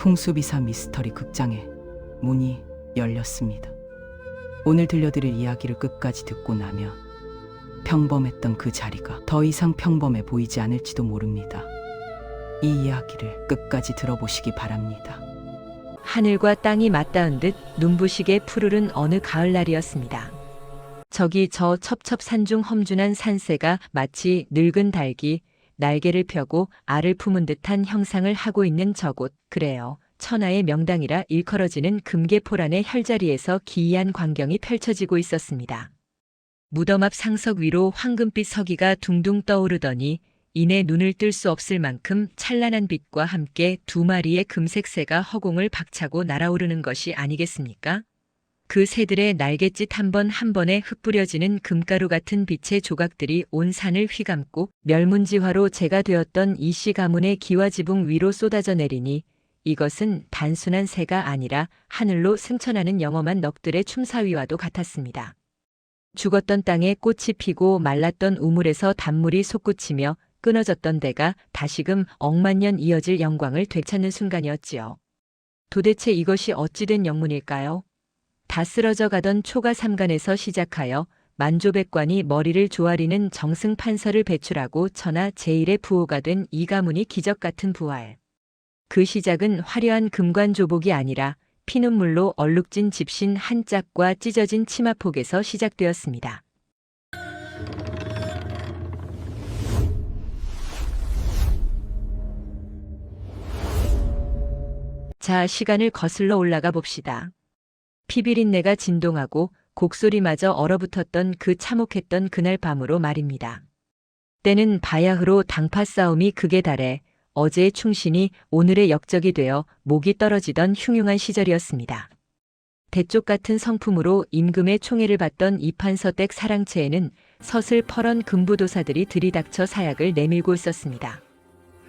풍수비사 미스터리 극장의 문이 열렸습니다. 오늘 들려드릴 이야기를 끝까지 듣고 나면 평범했던 그 자리가 더 이상 평범해 보이지 않을지도 모릅니다. 이 이야기를 끝까지 들어보시기 바랍니다. 하늘과 땅이 맞닿은 듯 눈부시게 푸르른 어느 가을날이었습니다. 저기 저 첩첩산중 험준한 산새가 마치 늙은 닭이 날개를 펴고 알을 품은 듯한 형상을 하고 있는 저곳, 그래요. 천하의 명당이라 일컬어지는 금계포란의 혈자리에서 기이한 광경이 펼쳐지고 있었습니다. 무덤 앞 상석 위로 황금빛 서기가 둥둥 떠오르더니 이내 눈을 뜰 수 없을 만큼 찬란한 빛과 함께 두 마리의 금색 새가 허공을 박차고 날아오르는 것이 아니겠습니까? 그 새들의 날갯짓 한 번 한 번에 흩뿌려지는 금가루 같은 빛의 조각들이 온 산을 휘감고 멸문지화로 재가 되었던 이씨 가문의 기와지붕 위로 쏟아져 내리니 이것은 단순한 새가 아니라 하늘로 승천하는 영험한 넋들의 춤사위와도 같았습니다. 죽었던 땅에 꽃이 피고 말랐던 우물에서 단물이 솟구치며 끊어졌던 데가 다시금 억만년 이어질 영광을 되찾는 순간이었지요. 도대체 이것이 어찌된 영문일까요? 다 쓰러져 가던 초가 삼간에서 시작하여 만조백관이 머리를 조아리는 정승판서를 배출하고 천하 제1의 부호가 된 이 가문이 기적 같은 부활. 그 시작은 화려한 금관조복이 아니라 피눈물로 얼룩진 집신 한 짝과 찢어진 치마폭에서 시작되었습니다. 자, 시간을 거슬러 올라가 봅시다. 피비린내가 진동하고 곡소리마저 얼어붙었던 그 참혹했던 그날 밤으로 말입니다. 때는 바야흐로 당파 싸움이 극에 달해 어제의 충신이 오늘의 역적이 되어 목이 떨어지던 흉흉한 시절이었습니다. 대쪽 같은 성품으로 임금의 총애를 받던 이판서댁 사랑채에는 서슬퍼런 금부도사들이 들이닥쳐 사약을 내밀고 있었습니다.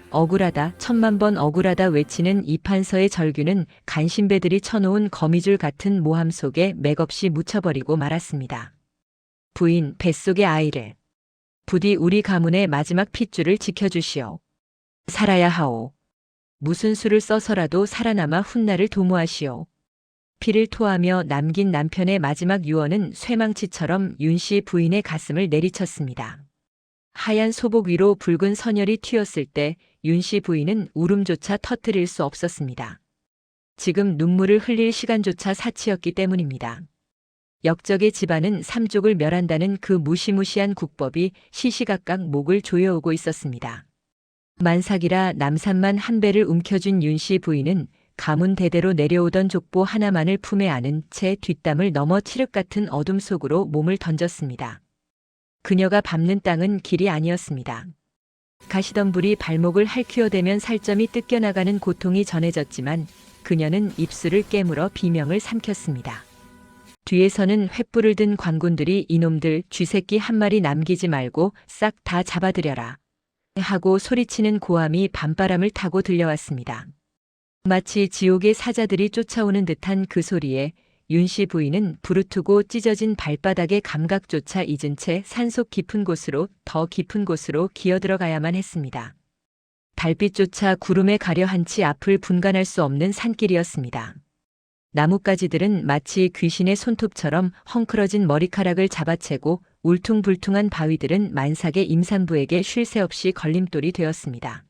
억울하다, 천만 번 억울하다 외치는 이판서의 절규는 간신배들이 쳐놓은 거미줄 같은 모함 속에 맥없이 묻혀버리고 말았습니다. 부인, 뱃속의 아이를. 부디 우리 가문의 마지막 핏줄을 지켜주시오. 살아야 하오. 무슨 수를 써서라도 살아남아 훗날을 도모하시오. 피를 토하며 남긴 남편의 마지막 유언은 쇠망치처럼 윤씨 부인의 가슴을 내리쳤습니다. 하얀 소복 위로 붉은 선혈이 튀었을 때 윤씨 부인은 울음조차 터뜨릴 수 없었습니다. 지금 눈물을 흘릴 시간조차 사치였기 때문입니다. 역적의 집안은 삼족을 멸한다는 그 무시무시한 국법이 시시각각 목을 조여오고 있었습니다. 만삭이라 남산만 한 배를 움켜쥔 윤씨 부인은 가문 대대로 내려오던 족보 하나만을 품에 안은 채 뒷담을 넘어 칠흑 같은 어둠 속으로 몸을 던졌습니다. 그녀가 밟는 땅은 길이 아니었습니다. 가시던 불이 발목을 할퀴어대면 살점이 뜯겨나가는 고통이 전해졌지만 그녀는 입술을 깨물어 비명을 삼켰습니다. 뒤에서는 횃불을 든 관군들이 이놈들 쥐새끼 한 마리 남기지 말고 싹 다 잡아들여라 하고 소리치는 고함이 밤바람을 타고 들려왔습니다. 마치 지옥의 사자들이 쫓아오는 듯한 그 소리에 윤씨 부인은 부르트고 찢어진 발바닥의 감각조차 잊은 채 산속 깊은 곳으로 더 깊은 곳으로 기어들어가야만 했습니다. 달빛조차 구름에 가려 한치 앞을 분간할 수 없는 산길이었습니다. 나뭇가지들은 마치 귀신의 손톱처럼 헝클어진 머리카락을 잡아채고 울퉁불퉁한 바위들은 만삭의 임산부에게 쉴 새 없이 걸림돌이 되었습니다.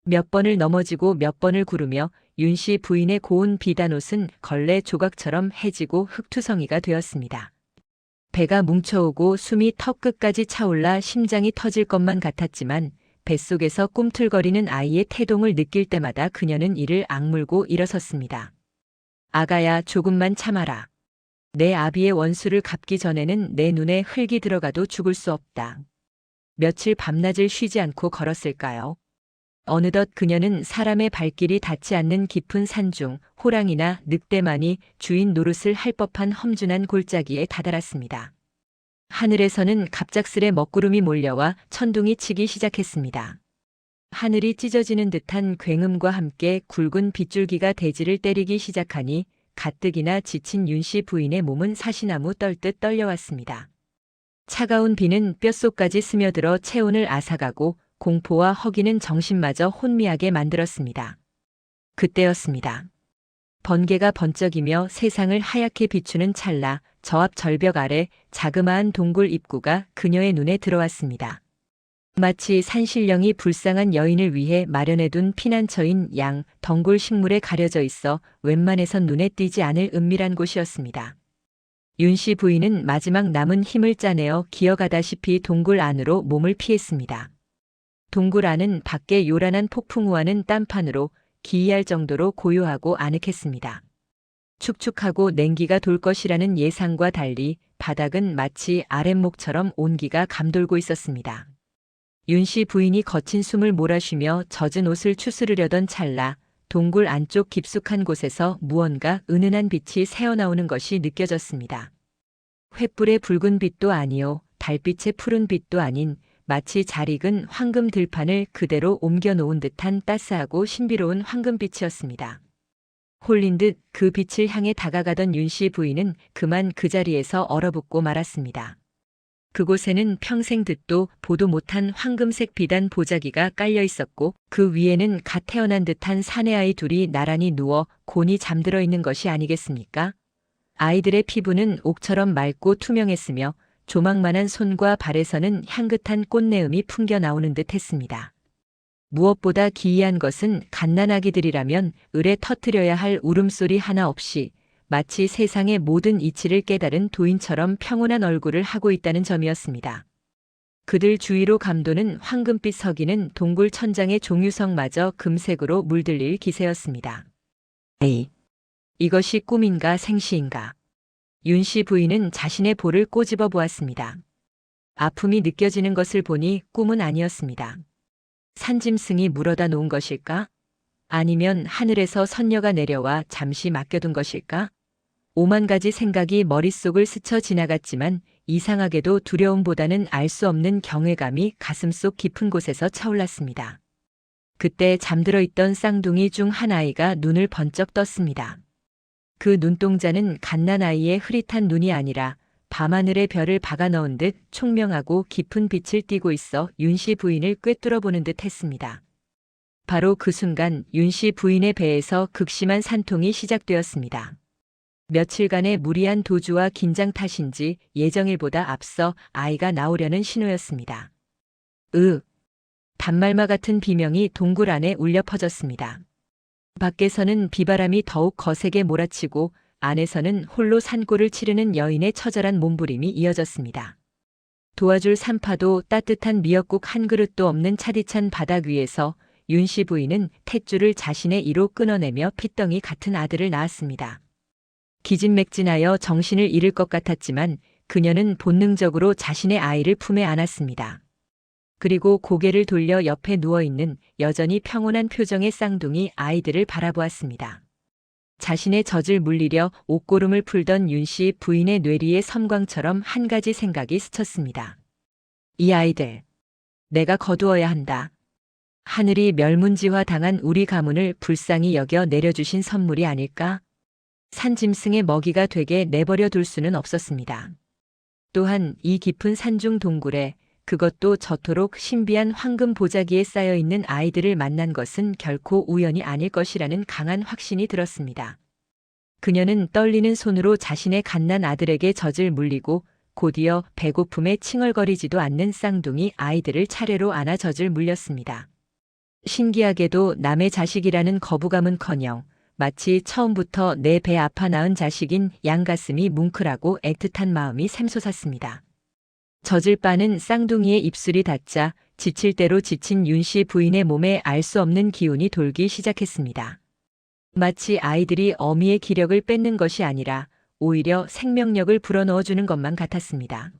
몇 번을 넘어지고 몇 번을 구르며 윤씨 부인의 고운 비단옷은 걸레 조각처럼 해지고 흙투성이가 되었습니다. 배가 뭉쳐오고 숨이 턱끝까지 차올라 심장이 터질 것만 같았지만 뱃속에서 꿈틀거리는 아이의 태동을 느낄 때마다 그녀는 이를 악물고 일어섰습니다. 아가야, 조금만 참아라. 내 아비의 원수를 갚기 전에는 내 눈에 흙이 들어가도 죽을 수 없다. 며칠 밤낮을 쉬지 않고 걸었을까요? 어느덧 그녀는 사람의 발길이 닿지 않는 깊은 산중 호랑이나 늑대만이 주인 노릇을 할 법한 험준한 골짜기에 다다랐습니다. 하늘에서는 갑작스레 먹구름이 몰려와 천둥이 치기 시작했습니다. 하늘이 찢어지는 듯한 굉음과 함께 굵은 빗줄기가 대지를 때리기 시작하니 가뜩이나 지친 윤씨 부인의 몸은 사시나무 떨듯 떨려왔습니다. 차가운 비는 뼛속까지 스며들어 체온을 앗아가고 공포와 허기는 정신마저 혼미하게 만들었습니다. 그때였습니다. 번개가 번쩍이며 세상을 하얗게 비추는 찰나 저 앞 절벽 아래 자그마한 동굴 입구가 그녀의 눈에 들어왔습니다. 마치 산신령이 불쌍한 여인을 위해 마련해둔 피난처인 양 덩굴 식물에 가려져 있어 웬만해선 눈에 띄지 않을 은밀한 곳이었습니다. 윤 씨 부인은 마지막 남은 힘을 짜내어 기어가다시피 동굴 안으로 몸을 피했습니다. 동굴 안은 밖에 요란한 폭풍 우하는 딴판으로 기이할 정도로 고요하고 아늑했습니다. 축축하고 냉기가 돌 것이라는 예상과 달리 바닥은 마치 아랫목처럼 온기가 감돌고 있었습니다. 윤 씨 부인이 거친 숨을 몰아쉬며 젖은 옷을 추스르려던 찰나 동굴 안쪽 깊숙한 곳에서 무언가 은은한 빛이 새어나오는 것이 느껴졌습니다. 횃불의 붉은 빛도 아니요, 달빛의 푸른 빛도 아닌 마치 잘 익은 황금 들판을 그대로 옮겨 놓은 듯한 따스하고 신비로운 황금빛이었습니다. 홀린 듯 그 빛을 향해 다가가던 윤 씨 부인은 그만 그 자리에서 얼어붙고 말았습니다. 그곳에는 평생 듣도 보도 못한 황금색 비단 보자기가 깔려 있었고 그 위에는 갓 태어난 듯한 사내아이 둘이 나란히 누워 곤히 잠들어 있는 것이 아니겠습니까? 아이들의 피부는 옥처럼 맑고 투명했으며 조망만한 손과 발에서는 향긋한 꽃내음이 풍겨 나오는 듯 했습니다. 무엇보다 기이한 것은 갓난아기들이라면 을에 터뜨려야 할 울음소리 하나 없이 마치 세상의 모든 이치를 깨달은 도인처럼 평온한 얼굴을 하고 있다는 점이었습니다. 그들 주위로 감도는 황금빛 서기는 동굴 천장의 종유석마저 금색으로 물들릴 기세였습니다. 에이, 이것이 꿈인가 생시인가? 윤 씨 부인은 자신의 볼을 꼬집어 보았습니다. 아픔이 느껴지는 것을 보니 꿈은 아니었습니다. 산짐승이 물어다 놓은 것일까? 아니면 하늘에서 선녀가 내려와 잠시 맡겨둔 것일까? 오만 가지 생각이 머릿속을 스쳐 지나갔지만 이상하게도 두려움보다는 알 수 없는 경외감이 가슴속 깊은 곳에서 차올랐습니다. 그때 잠들어 있던 쌍둥이 중 한 아이가 눈을 번쩍 떴습니다. 그 눈동자는 갓난아이의 흐릿한 눈이 아니라 밤하늘의 별을 박아 넣은 듯 총명하고 깊은 빛을 띠고 있어 윤 씨 부인을 꿰뚫어 보는 듯 했습니다. 바로 그 순간 윤 씨 부인의 배에서 극심한 산통이 시작되었습니다. 며칠간의 무리한 도주와 긴장 탓인지 예정일보다 앞서 아이가 나오려는 신호였습니다. 단말마 같은 비명이 동굴 안에 울려 퍼졌습니다. 밖에서는 비바람이 더욱 거세게 몰아치고 안에서는 홀로 산골을 치르는 여인의 처절한 몸부림이 이어졌습니다. 도와줄 산파도 따뜻한 미역국 한 그릇도 없는 차디찬 바닥 위에서 윤 씨 부인은 탯줄을 자신의 이로 끊어내며 핏덩이 같은 아들을 낳았습니다. 기진맥진하여 정신을 잃을 것 같았지만 그녀는 본능적으로 자신의 아이를 품에 안았습니다. 그리고 고개를 돌려 옆에 누워있는 여전히 평온한 표정의 쌍둥이 아이들을 바라보았습니다. 자신의 젖을 물리려 옷고름을 풀던 윤 씨 부인의 뇌리에 섬광처럼 한 가지 생각이 스쳤습니다. 이 아이들, 내가 거두어야 한다. 하늘이 멸문지화 당한 우리 가문을 불쌍히 여겨 내려주신 선물이 아닐까? 산짐승의 먹이가 되게 내버려 둘 수는 없었습니다. 또한 이 깊은 산중 동굴에 그것도 저토록 신비한 황금 보자기에 쌓여있는 아이들을 만난 것은 결코 우연이 아닐 것이라는 강한 확신이 들었습니다. 그녀는 떨리는 손으로 자신의 갓난 아들에게 젖을 물리고 곧이어 배고픔에 칭얼거리지도 않는 쌍둥이 아이들을 차례로 안아 젖을 물렸습니다. 신기하게도 남의 자식이라는 거부감은커녕 마치 처음부터 내 배 아파 낳은 자식인 양가슴이 뭉클하고 애틋한 마음이 샘솟았습니다. 젖을 빠는 쌍둥이의 입술이 닿자 지칠 대로 지친 윤 씨 부인의 몸에 알 수 없는 기운이 돌기 시작했습니다. 마치 아이들이 어미의 기력을 뺏는 것이 아니라 오히려 생명력을 불어넣어주는 것만 같았습니다.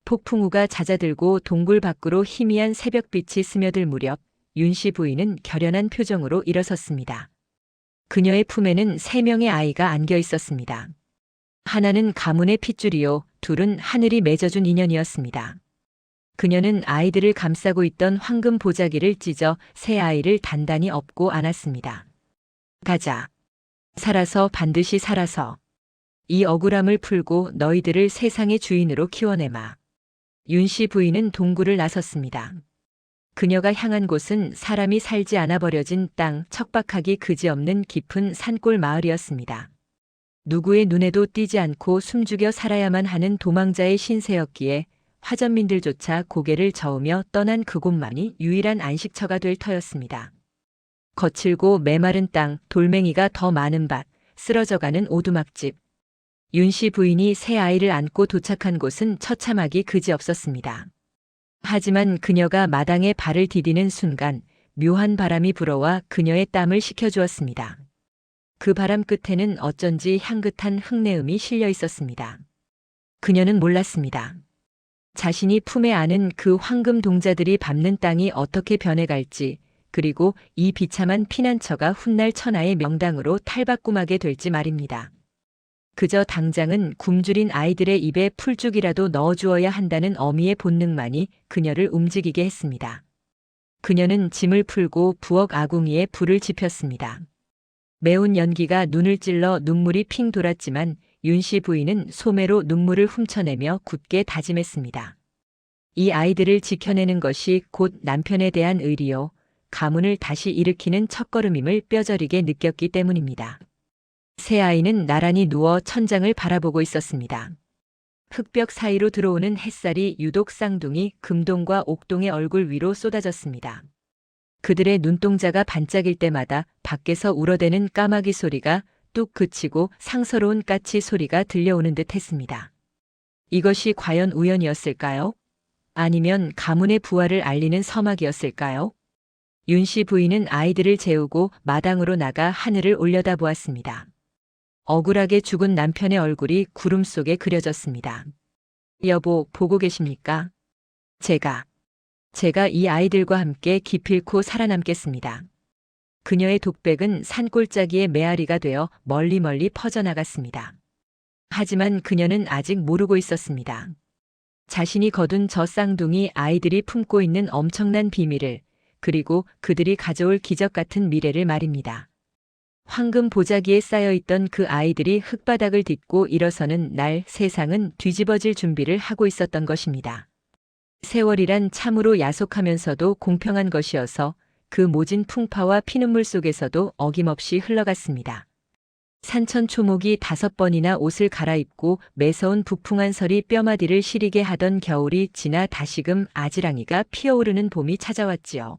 폭풍우가 잦아들고 동굴 밖으로 희미한 새벽빛이 스며들 무렵 윤 씨 부인은 결연한 표정으로 일어섰습니다. 그녀의 품에는 3명의 아이가 안겨 있었습니다. 하나는 가문의 핏줄이요, 둘은 하늘이 맺어준 인연이었습니다. 그녀는 아이들을 감싸고 있던 황금 보자기를 찢어 새 아이를 단단히 업고 안았습니다. 가자. 살아서 반드시 살아서. 이 억울함을 풀고 너희들을 세상의 주인으로 키워내마. 윤 씨 부인은 동굴을 나섰습니다. 그녀가 향한 곳은 사람이 살지 않아 버려진 땅, 척박하기 그지없는 깊은 산골 마을이었습니다. 누구의 눈에도 띄지 않고 숨죽여 살아야만 하는 도망자의 신세였기에 화전민들조차 고개를 저으며 떠난 그곳만이 유일한 안식처가 될 터였습니다. 거칠고 메마른 땅, 돌멩이가 더 많은 밭, 쓰러져가는 오두막집. 윤씨 부인이 새 아이를 안고 도착한 곳은 처참하기 그지없었습니다. 하지만 그녀가 마당에 발을 디디는 순간 묘한 바람이 불어와 그녀의 땀을 식혀주었습니다. 그 바람 끝에는 어쩐지 향긋한 흙내음이 실려 있었습니다. 그녀는 몰랐습니다. 자신이 품에 안은 그 황금 동자들이 밟는 땅이 어떻게 변해갈지, 그리고 이 비참한 피난처가 훗날 천하의 명당으로 탈바꿈하게 될지 말입니다. 그저 당장은 굶주린 아이들의 입에 풀죽이라도 넣어주어야 한다는 어미의 본능만이 그녀를 움직이게 했습니다. 그녀는 짐을 풀고 부엌 아궁이에 불을 지폈습니다. 매운 연기가 눈을 찔러 눈물이 핑 돌았지만 윤씨 부인은 소매로 눈물을 훔쳐내며 굳게 다짐했습니다. 이 아이들을 지켜내는 것이 곧 남편에 대한 의리요, 가문을 다시 일으키는 첫걸음임을 뼈저리게 느꼈기 때문입니다. 새 아이는 나란히 누워 천장을 바라보고 있었습니다. 흙벽 사이로 들어오는 햇살이 유독 쌍둥이 금동과 옥동의 얼굴 위로 쏟아졌습니다. 그들의 눈동자가 반짝일 때마다 밖에서 울어대는 까마귀 소리가 뚝 그치고 상서로운 까치 소리가 들려오는 듯 했습니다. 이것이 과연 우연이었을까요? 아니면 가문의 부활을 알리는 서막이었을까요? 윤씨 부인은 아이들을 재우고 마당으로 나가 하늘을 올려다보았습니다. 억울하게 죽은 남편의 얼굴이 구름 속에 그려졌습니다. 여보, 보고 계십니까? 제가 이 아이들과 함께 기필코 살아남겠습니다. 그녀의 독백은 산골짜기의 메아리가 되어 멀리 퍼져나갔습니다. 하지만 그녀는 아직 모르고 있었습니다. 자신이 거둔 저 쌍둥이 아이들이 품고 있는 엄청난 비밀을, 그리고 그들이 가져올 기적 같은 미래를 말입니다. 황금 보자기에 쌓여있던 그 아이들이 흙바닥을 딛고 일어서는 날 세상은 뒤집어질 준비를 하고 있었던 것입니다. 세월이란 참으로 야속하면서도 공평한 것이어서 그 모진 풍파와 피눈물 속에서도 어김없이 흘러갔습니다. 산천초목이 5번이나 옷을 갈아입고 매서운 부풍한 설이 뼈마디를 시리게 하던 겨울이 지나 다시금 아지랑이가 피어오르는 봄이 찾아왔지요.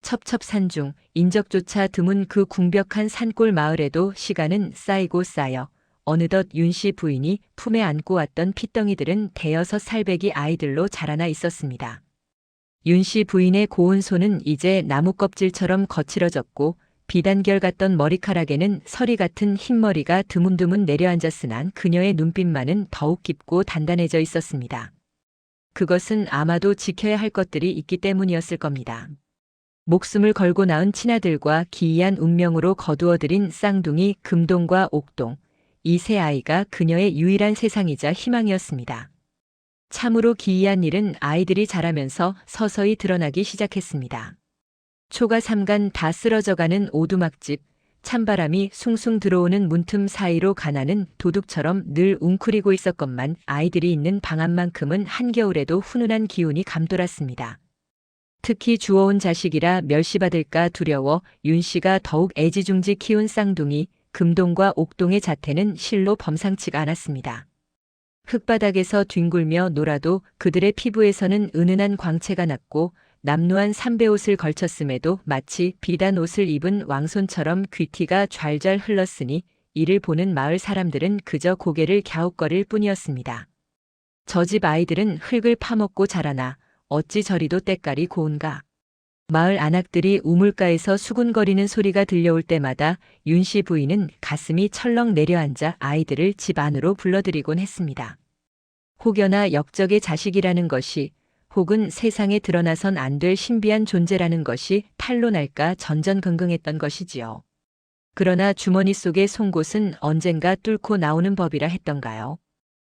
첩첩산중 인적조차 드문 그 궁벽한 산골 마을에도 시간은 쌓이고 쌓여 어느덧 윤씨 부인이 품에 안고 왔던 핏덩이들은 대여섯 살배기 아이들로 자라나 있었습니다. 윤씨 부인의 고운 손은 이제 나무 껍질처럼 거칠어졌고 비단결 같던 머리카락에는 서리 같은 흰머리가 드문드문 내려앉았으나 그녀의 눈빛만은 더욱 깊고 단단해져 있었습니다. 그것은 아마도 지켜야 할 것들이 있기 때문이었을 겁니다. 목숨을 걸고 낳은 친아들과 기이한 운명으로 거두어들인 쌍둥이 금동과 옥동, 이 세 아이가 그녀의 유일한 세상이자 희망이었습니다. 참으로 기이한 일은 아이들이 자라면서 서서히 드러나기 시작했습니다. 초가 삼간 다 쓰러져가는 오두막집, 찬바람이 숭숭 들어오는 문틈 사이로 가나는 도둑처럼 늘 웅크리고 있었건만 아이들이 있는 방 안만큼은 한겨울에도 훈훈한 기운이 감돌았습니다. 특히 주워온 자식이라 멸시받을까 두려워 윤씨가 더욱 애지중지 키운 쌍둥이, 금동과 옥동의 자태는 실로 범상치가 않았습니다. 흙바닥에서 뒹굴며 놀아도 그들의 피부에서는 은은한 광채가 났고 남루한 삼배옷을 걸쳤음에도 마치 비단 옷을 입은 왕손처럼 귀티가 좔좔 흘렀으니 이를 보는 마을 사람들은 그저 고개를 갸웃거릴 뿐이었습니다. 저 집 아이들은 흙을 파먹고 자라나 어찌 저리도 때깔이 고운가. 마을 안악들이 우물가에서 수군거리는 소리가 들려올 때마다 윤씨 부인은 가슴이 철렁 내려앉아 아이들을 집 안으로 불러들이곤 했습니다. 혹여나 역적의 자식이라는 것이, 혹은 세상에 드러나선 안 될 신비한 존재라는 것이 탈로 날까 전전긍긍했던 것이지요. 그러나 주머니 속의 송곳은 언젠가 뚫고 나오는 법이라 했던가요?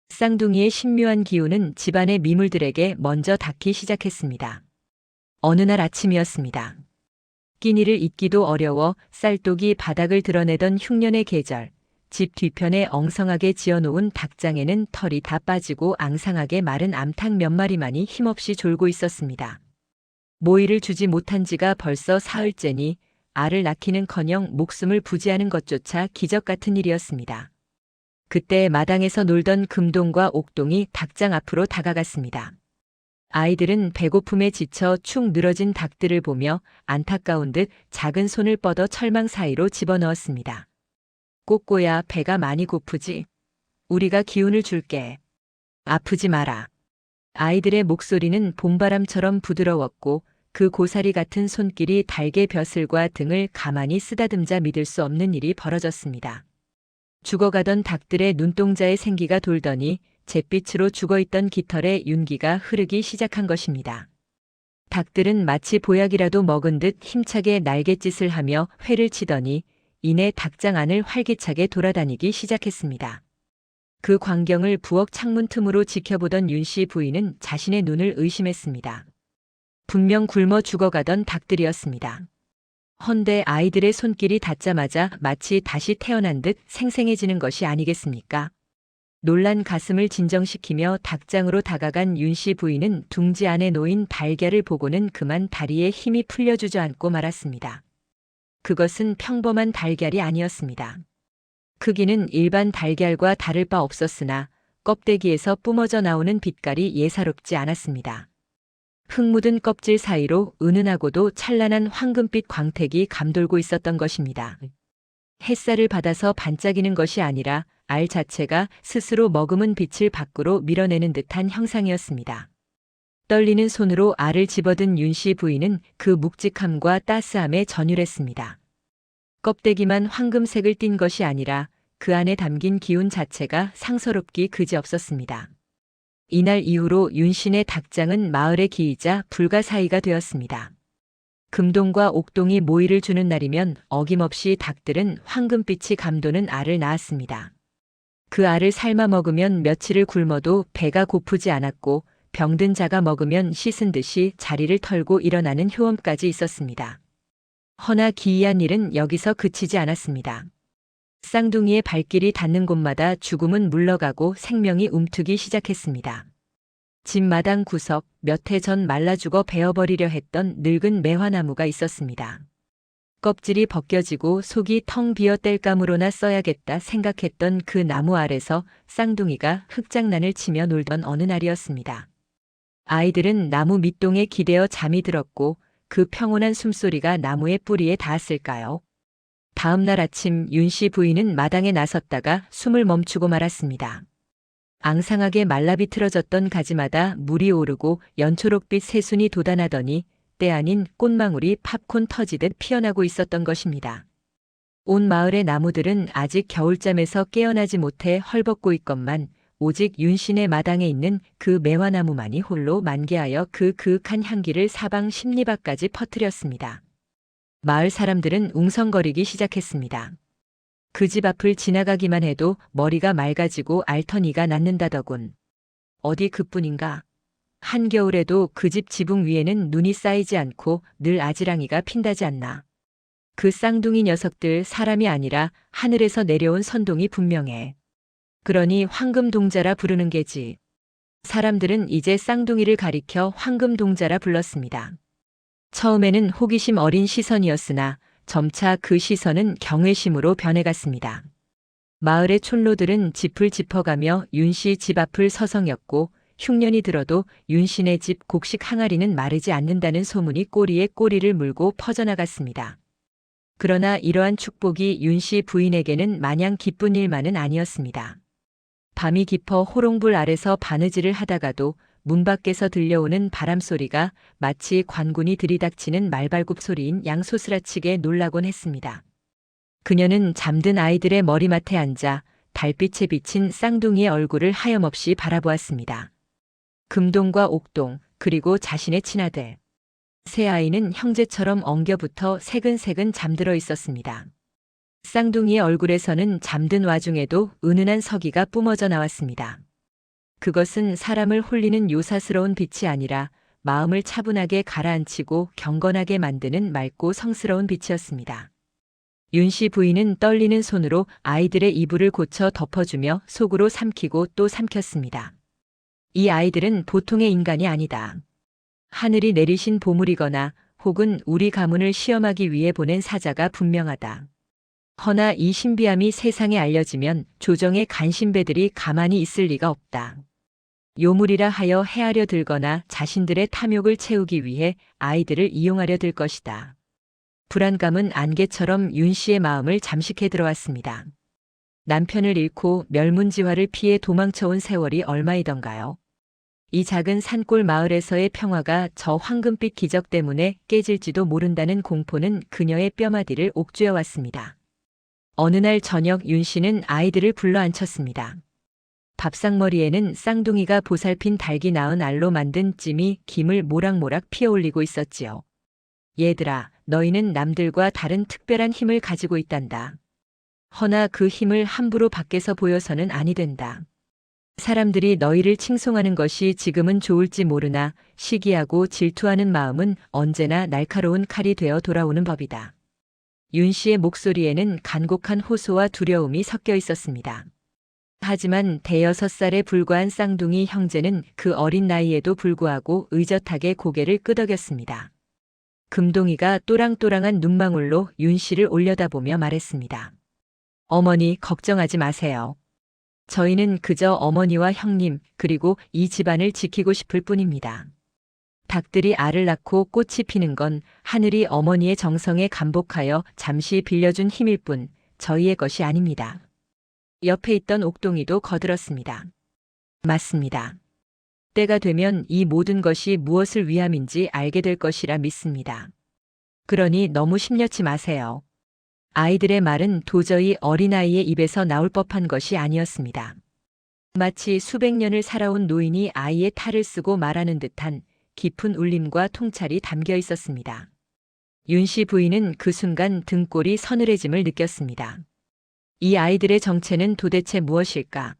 쌍둥이의 신묘한 기운은 집안의 미물들에게 먼저 닿기 시작했습니다. 어느 날 아침이었습니다. 끼니를 잊기도 어려워 쌀독이 바닥을 드러내던 흉년의 계절, 집 뒤편에 엉성하게 지어놓은 닭장에는 털이 다 빠지고 앙상하게 마른 암탉 몇 마리만이 힘없이 졸고 있었습니다. 모이를 주지 못한 지가 벌써 사흘째니 알을 낳기는커녕 목숨을 부지하는 것조차 기적 같은 일이었습니다. 그때 마당에서 놀던 금동과 옥동이 닭장 앞으로 다가갔습니다. 아이들은 배고픔에 지쳐 축 늘어진 닭들을 보며 안타까운 듯 작은 손을 뻗어 철망 사이로 집어넣었습니다. 꼬꼬야, 배가 많이 고프지? 우리가 기운을 줄게. 아프지 마라. 아이들의 목소리는 봄바람처럼 부드러웠고 그 고사리 같은 손길이 닭의 벼슬과 등을 가만히 쓰다듬자 믿을 수 없는 일이 벌어졌습니다. 죽어가던 닭들의 눈동자에 생기가 돌더니 잿빛으로 죽어있던 깃털에 윤기가 흐르기 시작한 것입니다. 닭들은 마치 보약이라도 먹은 듯 힘차게 날갯짓을 하며 회를 치더니 이내 닭장 안을 활기차게 돌아다니기 시작했습니다. 그 광경을 부엌 창문 틈으로 지켜보던 윤씨 부인은 자신의 눈을 의심했습니다. 분명 굶어 죽어가던 닭들이었습니다. 헌데 아이들의 손길이 닿자마자 마치 다시 태어난 듯 생생해지는 것이 아니겠습니까? 놀란 가슴을 진정시키며 닭장으로 다가간 윤씨 부인은 둥지 안에 놓인 달걀을 보고는 그만 다리에 힘이 풀려 주저앉고 말았습니다. 그것은 평범한 달걀이 아니었습니다. 크기는 일반 달걀과 다를 바 없었으나 껍데기에서 뿜어져 나오는 빛깔이 예사롭지 않았습니다. 흙 묻은 껍질 사이로 은은하고도 찬란한 황금빛 광택이 감돌고 있었던 것입니다. 햇살을 받아서 반짝이는 것이 아니라 알 자체가 스스로 머금은 빛을 밖으로 밀어내는 듯한 형상이었습니다. 떨리는 손으로 알을 집어든 윤씨 부인은 그 묵직함과 따스함에 전율했습니다. 껍데기만 황금색을 띤 것이 아니라 그 안에 담긴 기운 자체가 상서롭기 그지없었습니다. 이날 이후로 윤씨네 닭장은 마을의 기이자 불가사의가 되었습니다. 금동과 옥동이 모이를 주는 날이면 어김없이 닭들은 황금빛이 감도는 알을 낳았습니다. 그 알을 삶아 먹으면 며칠을 굶어도 배가 고프지 않았고 병든 자가 먹으면 씻은 듯이 자리를 털고 일어나는 효험까지 있었습니다. 허나 기이한 일은 여기서 그치지 않았습니다. 쌍둥이의 발길이 닿는 곳마다 죽음은 물러가고 생명이 움트기 시작했습니다. 집 마당 구석 몇 해 전 말라 죽어 베어버리려 했던 늙은 매화나무가 있었습니다. 껍질이 벗겨지고 속이 텅 비어 땔감으로나 써야겠다 생각했던 그 나무 아래서 쌍둥이가 흙장난을 치며 놀던 어느 날이었습니다. 아이들은 나무 밑동에 기대어 잠이 들었고 그 평온한 숨소리가 나무의 뿌리에 닿았을까요? 다음 날 아침 윤씨 부인은 마당에 나섰다가 숨을 멈추고 말았습니다. 앙상하게 말라비틀어졌던 가지마다 물이 오르고 연초록빛 새순이 돋아나더니 때 아닌 꽃망울이 팝콘 터지듯 피어나고 있었던 것입니다. 온 마을의 나무들은 아직 겨울잠에서 깨어나지 못해 헐벗고 있건만 오직 윤씨네 마당에 있는 그 매화나무만이 홀로 만개하여 그 그윽한 향기를 사방 십리밖까지 퍼뜨렸습니다. 마을 사람들은 웅성거리기 시작했습니다. 그 집 앞을 지나가기만 해도 머리가 맑아지고 알터니가 났는다더군. 어디 그뿐인가? 한겨울에도 그 집 지붕 위에는 눈이 쌓이지 않고 늘 아지랑이가 핀다지 않나. 그 쌍둥이 녀석들 사람이 아니라 하늘에서 내려온 선동이 분명해. 그러니 황금동자라 부르는 게지. 사람들은 이제 쌍둥이를 가리켜 황금동자라 불렀습니다. 처음에는 호기심 어린 시선이었으나 점차 그 시선은 경외심으로 변해갔습니다. 마을의 촌로들은 짚을 짚어가며 윤씨 집 앞을 서성였고 흉년이 들어도 윤씨네 집 곡식 항아리는 마르지 않는다는 소문이 꼬리에 꼬리를 물고 퍼져나갔습니다. 그러나 이러한 축복이 윤씨 부인에게는 마냥 기쁜 일만은 아니었습니다. 밤이 깊어 호롱불 아래서 바느질을 하다가도 문 밖에서 들려오는 바람소리가 마치 관군이 들이닥치는 말발굽 소리인 양소스라치게 놀라곤 했습니다. 그녀는 잠든 아이들의 머리맡에 앉아 달빛에 비친 쌍둥이의 얼굴을 하염없이 바라보았습니다. 금동과 옥동, 그리고 자신의 친아들. 세 아이는 형제처럼 엉겨붙어 새근새근 잠들어 있었습니다. 쌍둥이의 얼굴에서는 잠든 와중에도 은은한 서기가 뿜어져 나왔습니다. 그것은 사람을 홀리는 요사스러운 빛이 아니라 마음을 차분하게 가라앉히고 경건하게 만드는 맑고 성스러운 빛이었습니다. 윤씨 부인은 떨리는 손으로 아이들의 이불을 고쳐 덮어주며 속으로 삼키고 또 삼켰습니다. 이 아이들은 보통의 인간이 아니다. 하늘이 내리신 보물이거나 혹은 우리 가문을 시험하기 위해 보낸 사자가 분명하다. 허나 이 신비함이 세상에 알려지면 조정의 간신배들이 가만히 있을 리가 없다. 요물이라 하여 헤아려 들거나 자신들의 탐욕을 채우기 위해 아이들을 이용하려 들 것이다. 불안감은 안개처럼 윤 씨의 마음을 잠식해 들어왔습니다. 남편을 잃고 멸문지화를 피해 도망쳐온 세월이 얼마이던가요? 이 작은 산골 마을에서의 평화가 저 황금빛 기적 때문에 깨질지도 모른다는 공포는 그녀의 뼈마디를 옥죄어 왔습니다. 어느 날 저녁 윤 씨는 아이들을 불러 앉혔습니다. 밥상머리에는 쌍둥이가 보살핀 닭이 낳은 알로 만든 찜이 김을 모락모락 피어올리고 있었지요. 얘들아, 너희는 남들과 다른 특별한 힘을 가지고 있단다. 허나 그 힘을 함부로 밖에서 보여서는 아니 된다. 사람들이 너희를 칭송하는 것이 지금은 좋을지 모르나 시기하고 질투하는 마음은 언제나 날카로운 칼이 되어 돌아오는 법이다. 윤 씨의 목소리에는 간곡한 호소와 두려움이 섞여 있었습니다. 하지만 대여섯 살에 불과한 쌍둥이 형제는 그 어린 나이에도 불구하고 의젓하게 고개를 끄덕였습니다. 금동이가 또랑또랑한 눈망울로 윤 씨를 올려다보며 말했습니다. 어머니, 걱정하지 마세요. 저희는 그저 어머니와 형님 그리고 이 집안을 지키고 싶을 뿐입니다. 닭들이 알을 낳고 꽃이 피는 건 하늘이 어머니의 정성에 감복하여 잠시 빌려준 힘일 뿐 저희의 것이 아닙니다. 옆에 있던 옥동이도 거들었습니다. 맞습니다. 때가 되면 이 모든 것이 무엇을 위함인지 알게 될 것이라 믿습니다. 그러니 너무 심려치 마세요. 아이들의 말은 도저히 어린아이의 입에서 나올 법한 것이 아니었습니다. 마치 수백 년을 살아온 노인이 아이의 탈을 쓰고 말하는 듯한 깊은 울림과 통찰이 담겨 있었습니다. 윤 씨 부인은 그 순간 등골이 서늘해짐을 느꼈습니다. 이 아이들의 정체는 도대체 무엇일까?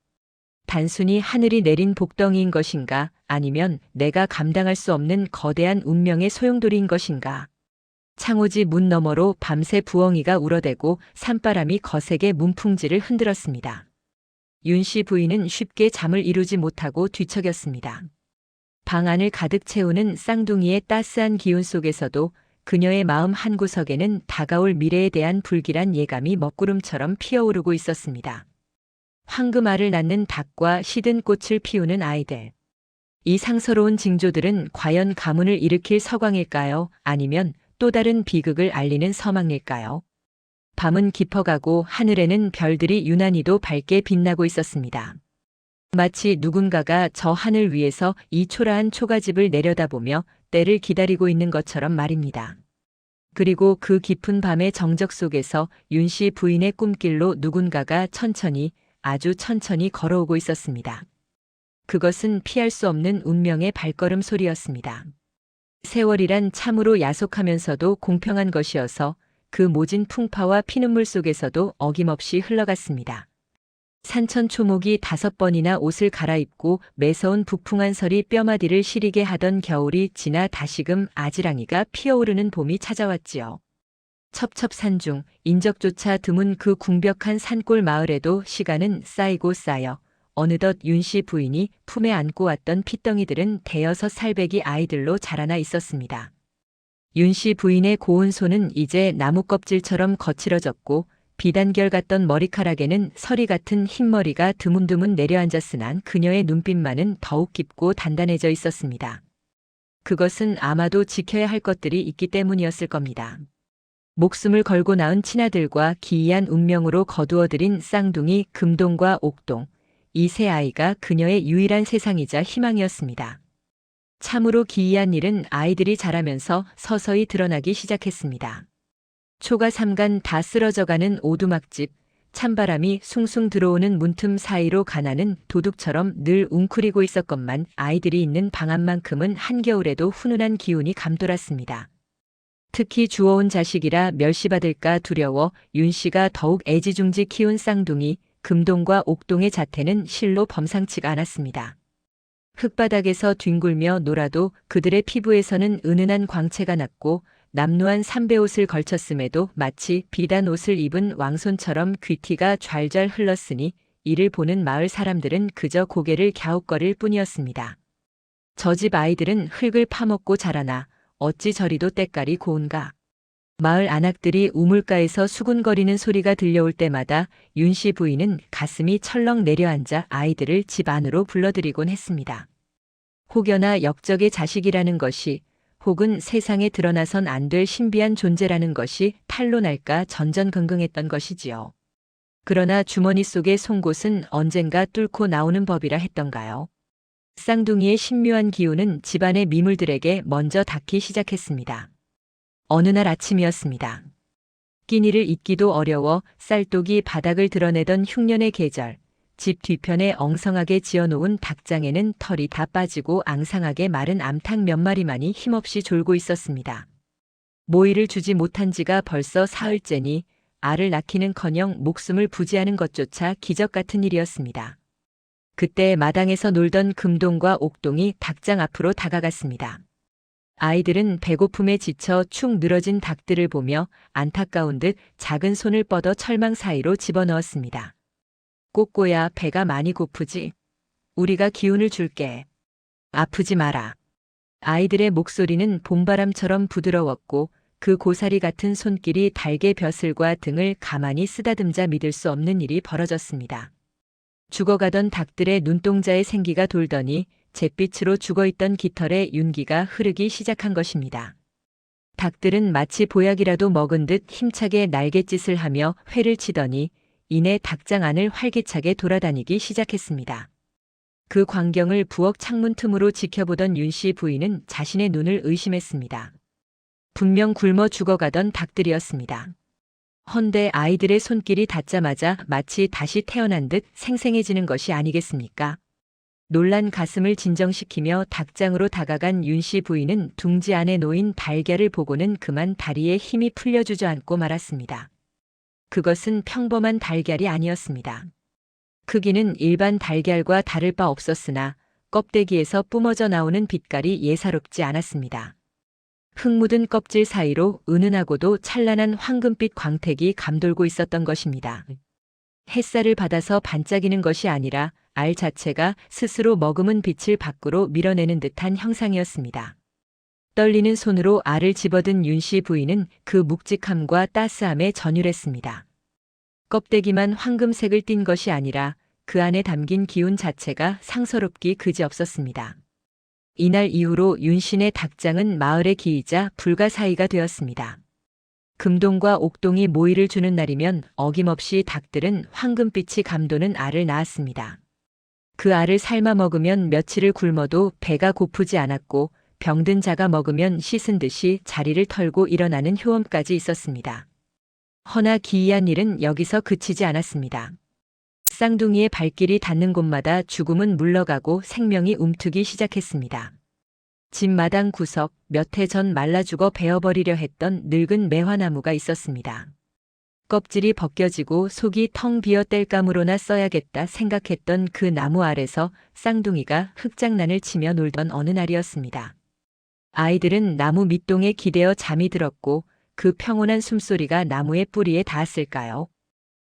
단순히 하늘이 내린 복덩이인 것인가? 아니면 내가 감당할 수 없는 거대한 운명의 소용돌이인 것인가? 창호지 문 너머로 밤새 부엉이가 울어대고 산바람이 거세게 문풍지를 흔들었습니다. 윤 씨 부인은 쉽게 잠을 이루지 못하고 뒤척였습니다. 방 안을 가득 채우는 쌍둥이의 따스한 기운 속에서도 그녀의 마음 한구석에는 다가올 미래에 대한 불길한 예감이 먹구름처럼 피어오르고 있었습니다. 황금알을 낳는 닭과 시든 꽃을 피우는 아이들. 이 상서로운 징조들은 과연 가문을 일으킬 서광일까요? 아니면 또 다른 비극을 알리는 서망일까요? 밤은 깊어가고 하늘에는 별들이 유난히도 밝게 빛나고 있었습니다. 마치 누군가가 저 하늘 위에서 이 초라한 초가집을 내려다보며 때를 기다리고 있는 것처럼 말입니다. 그리고 그 깊은 밤의 정적 속에서 윤 씨 부인의 꿈길로 누군가가 천천히, 아주 천천히 걸어오고 있었습니다. 그것은 피할 수 없는 운명의 발걸음 소리였습니다. 세월이란 참으로 야속하면서도 공평한 것이어서 그 모진 풍파와 피눈물 속에서도 어김없이 흘러갔습니다. 산천초목이 5번이나 옷을 갈아입고 매서운 북풍한 설이 뼈마디를 시리게 하던 겨울이 지나 다시금 아지랑이가 피어오르는 봄이 찾아왔지요. 첩첩산중 인적조차 드문 그 궁벽한 산골 마을에도 시간은 쌓이고 쌓여 어느덧 윤 씨 부인이 품에 안고 왔던 핏덩이들은 대여섯 살배기 아이들로 자라나 있었습니다. 윤 씨 부인의 고운 손은 이제 나무 껍질처럼 거칠어졌고 비단결 같던 머리카락에는 서리 같은 흰머리가 드문드문 내려앉았으나 그녀의 눈빛만은 더욱 깊고 단단해져 있었습니다. 그것은 아마도 지켜야 할 것들이 있기 때문이었을 겁니다. 목숨을 걸고 낳은 친아들과 기이한 운명으로 거두어들인 쌍둥이 금동과 옥동, 이 세 아이가 그녀의 유일한 세상이자 희망이었습니다. 참으로 기이한 일은 아이들이 자라면서 서서히 드러나기 시작했습니다. 초가 삼간 다 쓰러져가는 오두막집, 찬바람이 숭숭 들어오는 문틈 사이로 가나는 도둑처럼 늘 웅크리고 있었건만 아이들이 있는 방 안만큼은 한겨울에도 훈훈한 기운이 감돌았습니다. 특히 주워온 자식이라 멸시받을까 두려워 윤 씨가 더욱 애지중지 키운 쌍둥이, 금동과 옥동의 자태는 실로 범상치가 않았습니다. 흙바닥에서 뒹굴며 놀아도 그들의 피부에서는 은은한 광채가 났고 남루한 삼배옷을 걸쳤음에도 마치 비단 옷을 입은 왕손처럼 귀티가 좔좔 흘렀으니 이를 보는 마을 사람들은 그저 고개를 갸웃거릴 뿐이었습니다. 저 집 아이들은 흙을 파먹고 자라나 어찌 저리도 때깔이 고운가. 마을 안악들이 우물가에서 수군거리는 소리가 들려올 때마다 윤씨 부인은 가슴이 철렁 내려앉아 아이들을 집 안으로 불러들이곤 했습니다. 혹여나 역적의 자식이라는 것이 혹은 세상에 드러나선 안 될 신비한 존재라는 것이 탄로날까 전전긍긍했던 것이지요. 그러나 주머니 속의 송곳은 언젠가 뚫고 나오는 법이라 했던가요? 쌍둥이의 신묘한 기운은 집안의 미물들에게 먼저 닿기 시작했습니다. 어느 날 아침이었습니다. 끼니를 잇기도 어려워 쌀독이 바닥을 드러내던 흉년의 계절, 집 뒤편에 엉성하게 지어놓은 닭장에는 털이 다 빠지고 앙상하게 마른 암탉 몇 마리만이 힘없이 졸고 있었습니다. 모이를 주지 못한 지가 벌써 사흘째니 알을 낳기는커녕 목숨을 부지하는 것조차 기적 같은 일이었습니다. 그때 마당에서 놀던 금동과 옥동이 닭장 앞으로 다가갔습니다. 아이들은 배고픔에 지쳐 축 늘어진 닭들을 보며 안타까운 듯 작은 손을 뻗어 철망 사이로 집어넣었습니다. 꼬꼬야, 배가 많이 고프지? 우리가 기운을 줄게. 아프지 마라. 아이들의 목소리는 봄바람처럼 부드러웠고 그 고사리 같은 손길이 달개 벼슬과 등을 가만히 쓰다듬자 믿을 수 없는 일이 벌어졌습니다. 죽어가던 닭들의 눈동자에 생기가 돌더니 잿빛으로 죽어있던 깃털에 윤기가 흐르기 시작한 것입니다. 닭들은 마치 보약이라도 먹은 듯 힘차게 날갯짓을 하며 회를 치더니 이내 닭장 안을 활기차게 돌아다니기 시작했습니다. 그 광경을 부엌 창문 틈으로 지켜보던 윤씨 부인은 자신의 눈을 의심했습니다. 분명 굶어 죽어가던 닭들이었습니다. 헌데 아이들의 손길이 닿자마자 마치 다시 태어난 듯 생생해지는 것이 아니겠습니까? 놀란 가슴을 진정시키며 닭장으로 다가간 윤씨 부인은 둥지 안에 놓인 달걀을 보고는 그만 다리에 힘이 풀려 주저앉고 말았습니다. 그것은 평범한 달걀이 아니었습니다. 크기는 일반 달걀과 다를 바 없었으나 껍데기에서 뿜어져 나오는 빛깔이 예사롭지 않았습니다. 흙 묻은 껍질 사이로 은은하고도 찬란한 황금빛 광택이 감돌고 있었던 것입니다. 햇살을 받아서 반짝이는 것이 아니라 알 자체가 스스로 머금은 빛을 밖으로 밀어내는 듯한 형상이었습니다. 떨리는 손으로 알을 집어든 윤씨 부인은 그 묵직함과 따스함에 전율했습니다. 껍데기만 황금색을 띤 것이 아니라 그 안에 담긴 기운 자체가 상서롭기 그지없었습니다. 이날 이후로 윤씨네 닭장은 마을의 기이자 불가사의가 되었습니다. 금동과 옥동이 모이를 주는 날이면 어김없이 닭들은 황금빛이 감도는 알을 낳았습니다. 그 알을 삶아 먹으면 며칠을 굶어도 배가 고프지 않았고 병든 자가 먹으면 씻은 듯이 자리를 털고 일어나는 효험까지 있었습니다. 허나 기이한 일은 여기서 그치지 않았습니다. 쌍둥이의 발길이 닿는 곳마다 죽음은 물러가고 생명이 움트기 시작했습니다. 집 마당 구석 몇 해 전 말라 죽어 베어버리려 했던 늙은 매화나무가 있었습니다. 껍질이 벗겨지고 속이 텅 비어 땔감으로나 써야겠다 생각했던 그 나무 아래서 쌍둥이가 흙장난을 치며 놀던 어느 날이었습니다. 아이들은 나무 밑동에 기대어 잠이 들었고 그 평온한 숨소리가 나무의 뿌리에 닿았을까요?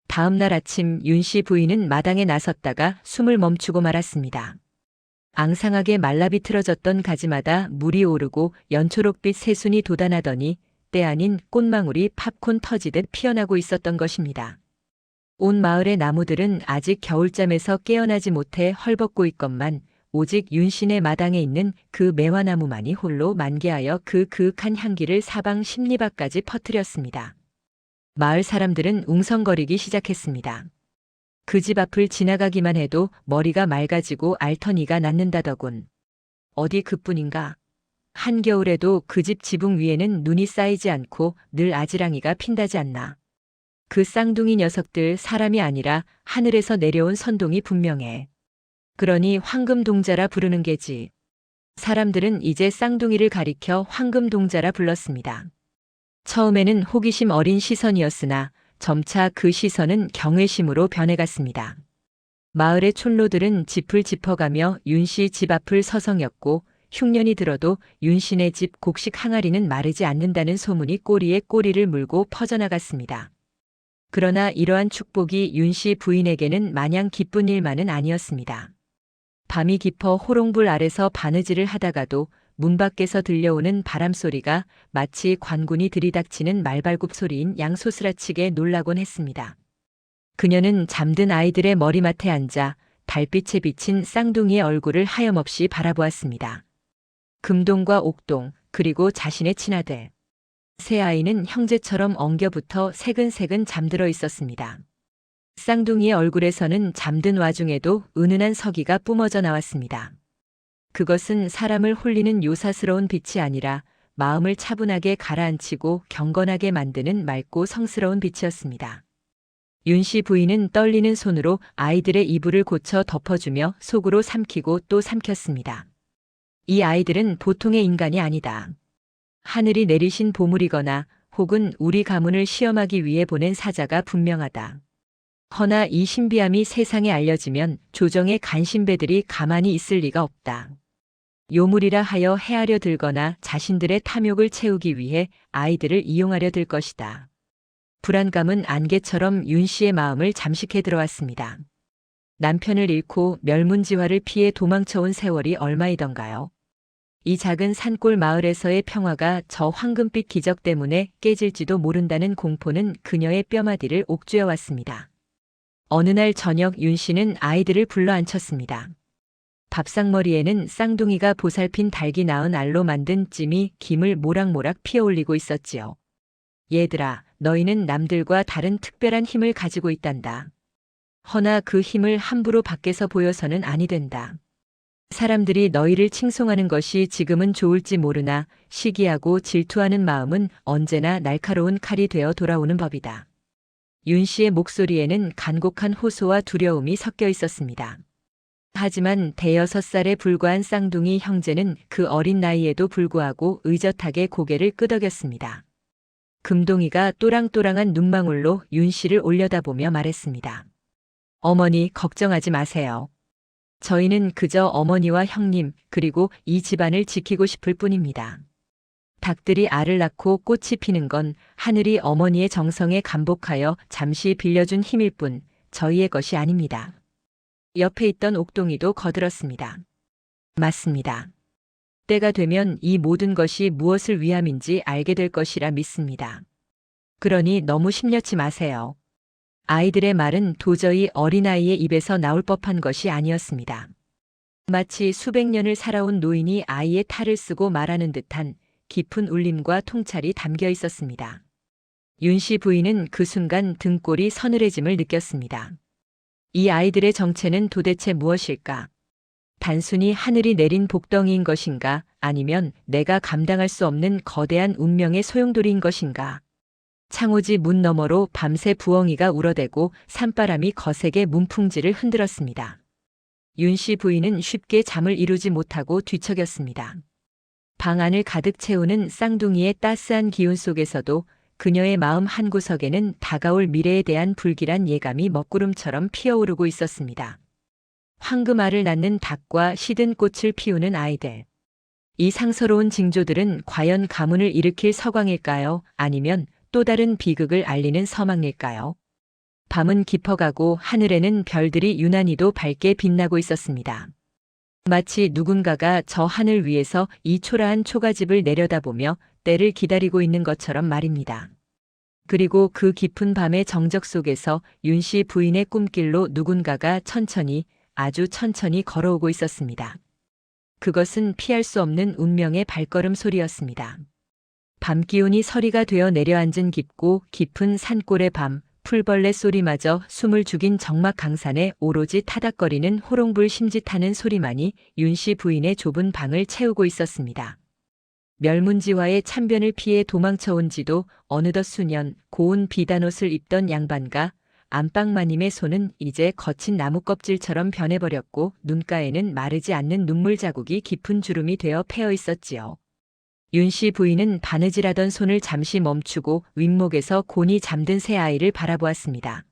다음 날 아침 윤씨 부인은 마당에 나섰다가 숨을 멈추고 말았습니다. 앙상하게 말라 비틀어졌던 가지마다 물이 오르고 연초록빛 새순이 돋아나더니 때 아닌 꽃망울이 팝콘 터지듯 피어나고 있었던 것입니다. 온 마을의 나무들은 아직 겨울잠에서 깨어나지 못해 헐벗고 있건만 오직 윤씨네 마당에 있는 그 매화나무만이 홀로 만개하여 그 그윽한 향기를 사방 십리밖까지 퍼뜨렸습니다. 마을 사람들은 웅성거리기 시작했습니다. 그 집 앞을 지나가기만 해도 머리가 맑아지고 알터니가 났는다더군. 어디 그뿐인가? 한겨울에도 그 집 지붕 위에는 눈이 쌓이지 않고 늘 아지랑이가 핀다지 않나. 그 쌍둥이 녀석들 사람이 아니라 하늘에서 내려온 선동이 분명해. 그러니 황금동자라 부르는 게지. 사람들은 이제 쌍둥이를 가리켜 황금동자라 불렀습니다. 처음에는 호기심 어린 시선이었으나 점차 그 시선은 경외심으로 변해갔습니다. 마을의 촌로들은 짚을 짚어가며 윤씨 집 앞을 서성였고 흉년이 들어도 윤씨네 집 곡식 항아리는 마르지 않는다는 소문이 꼬리에 꼬리를 물고 퍼져나갔습니다. 그러나 이러한 축복이 윤씨 부인에게는 마냥 기쁜 일만은 아니었습니다. 밤이 깊어 호롱불 아래서 바느질을 하다가도 문 밖에서 들려오는 바람소리가 마치 관군이 들이닥치는 말발굽 소리인 양 소스라치게 놀라곤 했습니다. 그녀는 잠든 아이들의 머리맡에 앉아 달빛에 비친 쌍둥이의 얼굴을 하염없이 바라보았습니다. 금동과 옥동, 그리고 자신의 친아들. 세 아이는 형제처럼 엉겨붙어 새근새근 잠들어 있었습니다. 쌍둥이의 얼굴에서는 잠든 와중에도 은은한 서기가 뿜어져 나왔습니다. 그것은 사람을 홀리는 요사스러운 빛이 아니라 마음을 차분하게 가라앉히고 경건하게 만드는 맑고 성스러운 빛이었습니다. 윤씨 부인은 떨리는 손으로 아이들의 이불을 고쳐 덮어주며 속으로 삼키고 또 삼켰습니다. 이 아이들은 보통의 인간이 아니다. 하늘이 내리신 보물이거나 혹은 우리 가문을 시험하기 위해 보낸 사자가 분명하다. 허나 이 신비함이 세상에 알려지면 조정의 간신배들이 가만히 있을 리가 없다. 요물이라 하여 해하려 들거나 자신들의 탐욕을 채우기 위해 아이들을 이용하려 들 것이다. 불안감은 안개처럼 윤 씨의 마음을 잠식해 들어왔습니다. 남편을 잃고 멸문지화를 피해 도망쳐온 세월이 얼마이던가요? 이 작은 산골 마을에서의 평화가 저 황금빛 기적 때문에 깨질지도 모른다는 공포는 그녀의 뼈마디를 옥죄어 왔습니다. 어느 날 저녁 윤 씨는 아이들을 불러 앉혔습니다. 밥상머리에는 쌍둥이가 보살핀 닭이 낳은 알로 만든 찜이 김을 모락모락 피어올리고 있었지요. 얘들아, 너희는 남들과 다른 특별한 힘을 가지고 있단다. 허나 그 힘을 함부로 밖에서 보여서는 아니 된다. 사람들이 너희를 칭송하는 것이 지금은 좋을지 모르나 시기하고 질투하는 마음은 언제나 날카로운 칼이 되어 돌아오는 법이다. 윤 씨의 목소리에는 간곡한 호소와 두려움이 섞여 있었습니다. 하지만 대여섯 살에 불과한 쌍둥이 형제는 그 어린 나이에도 불구하고 의젓하게 고개를 끄덕였습니다. 금동이가 또랑또랑한 눈망울로 윤 씨를 올려다보며 말했습니다. 어머니, 걱정하지 마세요. 저희는 그저 어머니와 형님, 그리고 이 집안을 지키고 싶을 뿐입니다. 닭들이 알을 낳고 꽃이 피는 건 하늘이 어머니의 정성에 감복하여 잠시 빌려준 힘일 뿐 저희의 것이 아닙니다. 옆에 있던 옥동이도 거들었습니다. 맞습니다. 때가 되면 이 모든 것이 무엇을 위함인지 알게 될 것이라 믿습니다. 그러니 너무 심려치 마세요. 아이들의 말은 도저히 어린아이의 입에서 나올 법한 것이 아니었습니다. 마치 수백 년을 살아온 노인이 아이의 탈을 쓰고 말하는 듯한 깊은 울림과 통찰이 담겨 있었습니다. 윤 씨 부인은 그 순간 등골이 서늘해짐을 느꼈습니다. 이 아이들의 정체는 도대체 무엇일까? 단순히 하늘이 내린 복덩이인 것인가? 아니면 내가 감당할 수 없는 거대한 운명의 소용돌이인 것인가? 창호지 문 너머로 밤새 부엉이가 울어대고 산바람이 거세게 문풍지를 흔들었습니다. 윤 씨 부인은 쉽게 잠을 이루지 못하고 뒤척였습니다. 방 안을 가득 채우는 쌍둥이의 따스한 기운 속에서도 그녀의 마음 한구석에는 다가올 미래에 대한 불길한 예감이 먹구름처럼 피어오르고 있었습니다. 황금알을 낳는 닭과 시든 꽃을 피우는 아이들. 이 상서로운 징조들은 과연 가문을 일으킬 서광일까요? 아니면 또 다른 비극을 알리는 서막일까요? 밤은 깊어가고 하늘에는 별들이 유난히도 밝게 빛나고 있었습니다. 마치 누군가가 저 하늘 위에서 이 초라한 초가집을 내려다보며 때를 기다리고 있는 것처럼 말입니다. 그리고 그 깊은 밤의 정적 속에서 윤 씨 부인의 꿈길로 누군가가 천천히, 아주 천천히 걸어오고 있었습니다. 그것은 피할 수 없는 운명의 발걸음 소리였습니다. 밤 기운이 서리가 되어 내려앉은 깊고 깊은 산골의 밤, 풀벌레 소리마저 숨을 죽인 적막 강산에 오로지 타닥거리는 호롱불 심짓하는 소리만이 윤 씨 부인의 좁은 방을 채우고 있었습니다. 멸문지화의 참변을 피해 도망쳐온 지도 어느덧 수년, 고운 비단옷을 입던 양반과 안방마님의 손은 이제 거친 나뭇껍질처럼 변해버렸고 눈가에는 마르지 않는 눈물 자국이 깊은 주름이 되어 패어 있었지요. 윤 씨 부인은 바느질하던 손을 잠시 멈추고 윗목에서 곤히 잠든 새 아이를 바라보았습니다.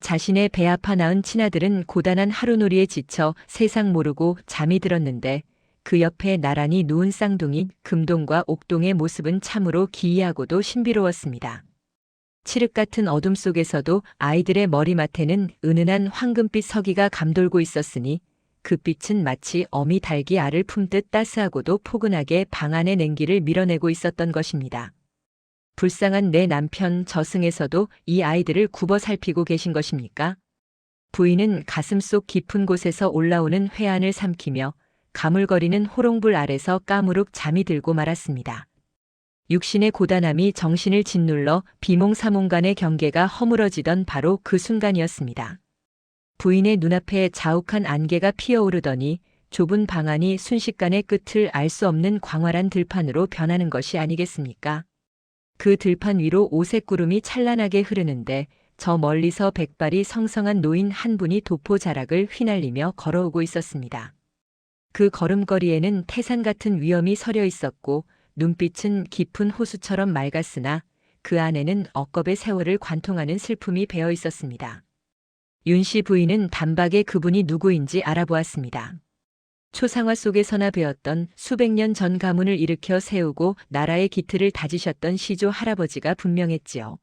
자신의 배 아파 낳은 친아들은 고단한 하루놀이에 지쳐 세상 모르고 잠이 들었는데 그 옆에 나란히 누운 쌍둥이 금동과 옥동의 모습은 참으로 기이하고도 신비로웠습니다. 칠흑 같은 어둠 속에서도 아이들의 머리맡에는 은은한 황금빛 서기가 감돌고 있었으니 그 빛은 마치 어미 닭이 알을 품듯 따스하고도 포근하게 방 안의 냉기를 밀어내고 있었던 것입니다. 불쌍한 내 남편 저승에서도 이 아이들을 굽어 살피고 계신 것입니까? 부인은 가슴속 깊은 곳에서 올라오는 회한을 삼키며 가물거리는 호롱불 아래서 까무룩 잠이 들고 말았습니다. 육신의 고단함이 정신을 짓눌러 비몽사몽 간의 경계가 허물어지던 바로 그 순간이었습니다. 부인의 눈앞에 자욱한 안개가 피어오르더니 좁은 방 안이 순식간에 끝을 알 수 없는 광활한 들판으로 변하는 것이 아니겠습니까? 그 들판 위로 오색 구름이 찬란하게 흐르는데 저 멀리서 백발이 성성한 노인 한 분이 도포 자락을 휘날리며 걸어오고 있었습니다. 그 걸음걸이에는 태산 같은 위엄이 서려 있었고 눈빛은 깊은 호수처럼 맑았으나 그 안에는 억겁의 세월을 관통하는 슬픔이 배어 있었습니다. 윤씨 부인은 단박에 그분이 누구인지 알아보았습니다. 초상화 속에서나 배웠던 수백 년 전 가문을 일으켜 세우고 나라의 기틀을 다지셨던 시조 할아버지가 분명했지요.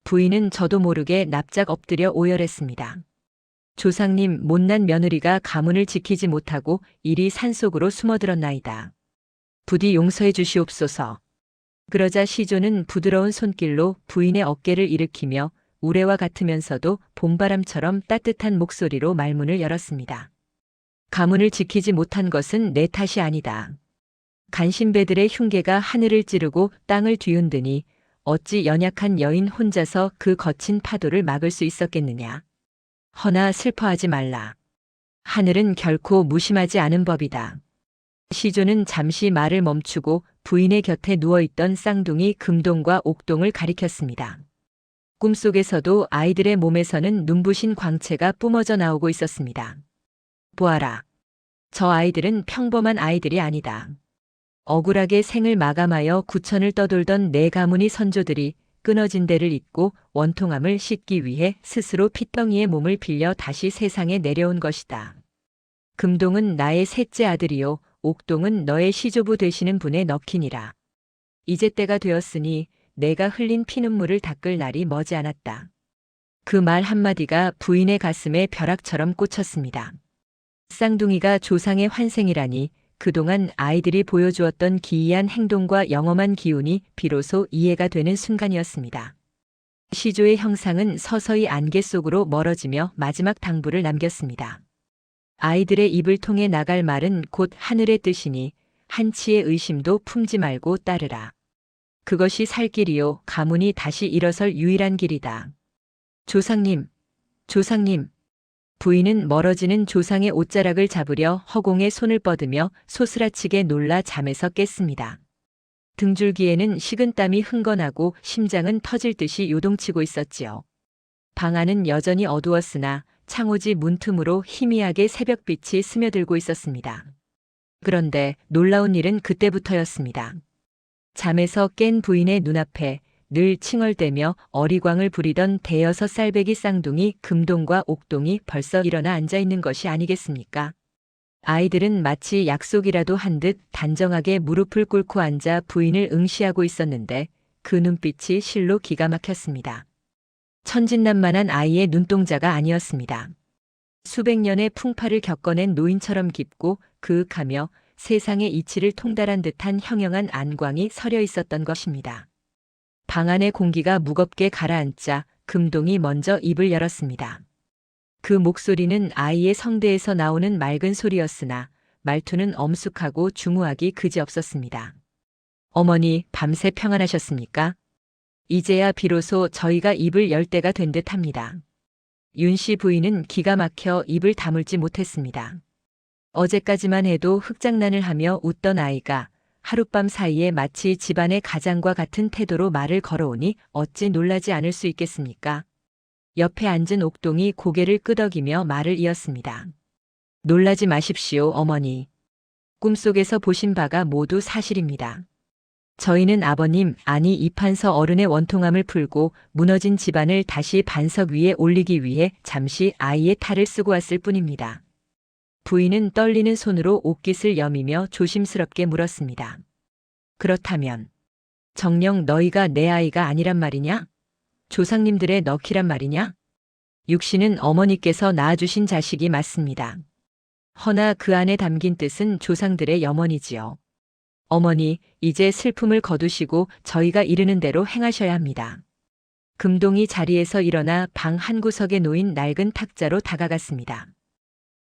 부인은 저도 모르게 납작 엎드려 오열했습니다. 조상님, 못난 며느리가 가문을 지키지 못하고 이리 산속으로 숨어들었나이다. 부디 용서해 주시옵소서. 그러자 시조는 부드러운 손길로 부인의 어깨를 일으키며 우레와 같으면서도 봄바람처럼 따뜻한 목소리로 말문을 열었습니다. 가문을 지키지 못한 것은 내 탓이 아니다. 간신배들의 흉계가 하늘을 찌르고 땅을 뒤흔드니 어찌 연약한 여인 혼자서 그 거친 파도를 막을 수 있었겠느냐. 허나 슬퍼하지 말라. 하늘은 결코 무심하지 않은 법이다. 시조는 잠시 말을 멈추고 부인의 곁에 누워있던 쌍둥이 금동과 옥동을 가리켰습니다. 꿈속에서도 아이들의 몸에서는 눈부신 광채가 뿜어져 나오고 있었습니다. 보아라. 저 아이들은 평범한 아이들이 아니다. 억울하게 생을 마감하여 구천을 떠돌던 내 가문의 선조들이 끊어진 데를 잇고 원통함을 씻기 위해 스스로 핏덩이의 몸을 빌려 다시 세상에 내려온 것이다. 금동은 나의 셋째 아들이요, 옥동은 너의 시조부 되시는 분의 너키니라. 이제 때가 되었으니 내가 흘린 피눈물을 닦을 날이 머지않았다. 그 말 한마디가 부인의 가슴에 벼락처럼 꽂혔습니다. 쌍둥이가 조상의 환생이라니 그동안 아이들이 보여주었던 기이한 행동과 영험한 기운이 비로소 이해가 되는 순간이었습니다. 시조의 형상은 서서히 안개 속으로 멀어지며 마지막 당부를 남겼습니다. 아이들의 입을 통해 나갈 말은 곧 하늘의 뜻이니 한치의 의심도 품지 말고 따르라. 그것이 살 길이요, 가문이 다시 일어설 유일한 길이다. 조상님, 조상님. 부인은 멀어지는 조상의 옷자락을 잡으려 허공에 손을 뻗으며 소스라치게 놀라 잠에서 깼습니다. 등줄기에는 식은땀이 흥건하고 심장은 터질 듯이 요동치고 있었지요. 방 안은 여전히 어두웠으나 창호지 문틈으로 희미하게 새벽빛이 스며들고 있었습니다. 그런데 놀라운 일은 그때부터였습니다. 잠에서 깬 부인의 눈앞에 늘 칭얼대며 어리광을 부리던 대여섯 쌀배기 쌍둥이 금동과 옥동이 벌써 일어나 앉아 있는 것이 아니겠습니까? 아이들은 마치 약속이라도 한 듯 단정하게 무릎을 꿇고 앉아 부인을 응시하고 있었는데 그 눈빛이 실로 기가 막혔습니다. 천진난만한 아이의 눈동자가 아니었습니다. 수백 년의 풍파를 겪어낸 노인처럼 깊고 그윽하며 세상의 이치를 통달한 듯한 형형한 안광이 서려 있었던 것입니다. 방 안의 공기가 무겁게 가라앉자 금동이 먼저 입을 열었습니다. 그 목소리는 아이의 성대에서 나오는 맑은 소리였으나 말투는 엄숙하고 중후하기 그지없었습니다. 어머니, 밤새 평안하셨습니까? 이제야 비로소 저희가 입을 열 때가 된 듯합니다. 윤씨 부인은 기가 막혀 입을 다물지 못했습니다. 어제까지만 해도 흑장난을 하며 웃던 아이가 하룻밤 사이에 마치 집안의 가장과 같은 태도로 말을 걸어오니 어찌 놀라지 않을 수 있겠습니까? 옆에 앉은 옥동이 고개를 끄덕이며 말을 이었습니다. 놀라지 마십시오, 어머니. 꿈속에서 보신 바가 모두 사실입니다. 저희는 아버님, 아니 이판서 어른의 원통함을 풀고 무너진 집안을 다시 반석 위에 올리기 위해 잠시 아이의 탈을 쓰고 왔을 뿐입니다. 부인은 떨리는 손으로 옷깃을 여미며 조심스럽게 물었습니다. 그렇다면 정녕 너희가 내 아이가 아니란 말이냐? 조상님들의 너키란 말이냐? 육신은 어머니께서 낳아주신 자식이 맞습니다. 허나 그 안에 담긴 뜻은 조상들의 염원이지요. 어머니, 이제 슬픔을 거두시고 저희가 이르는 대로 행하셔야 합니다. 금동이 자리에서 일어나 방 한 구석에 놓인 낡은 탁자로 다가갔습니다.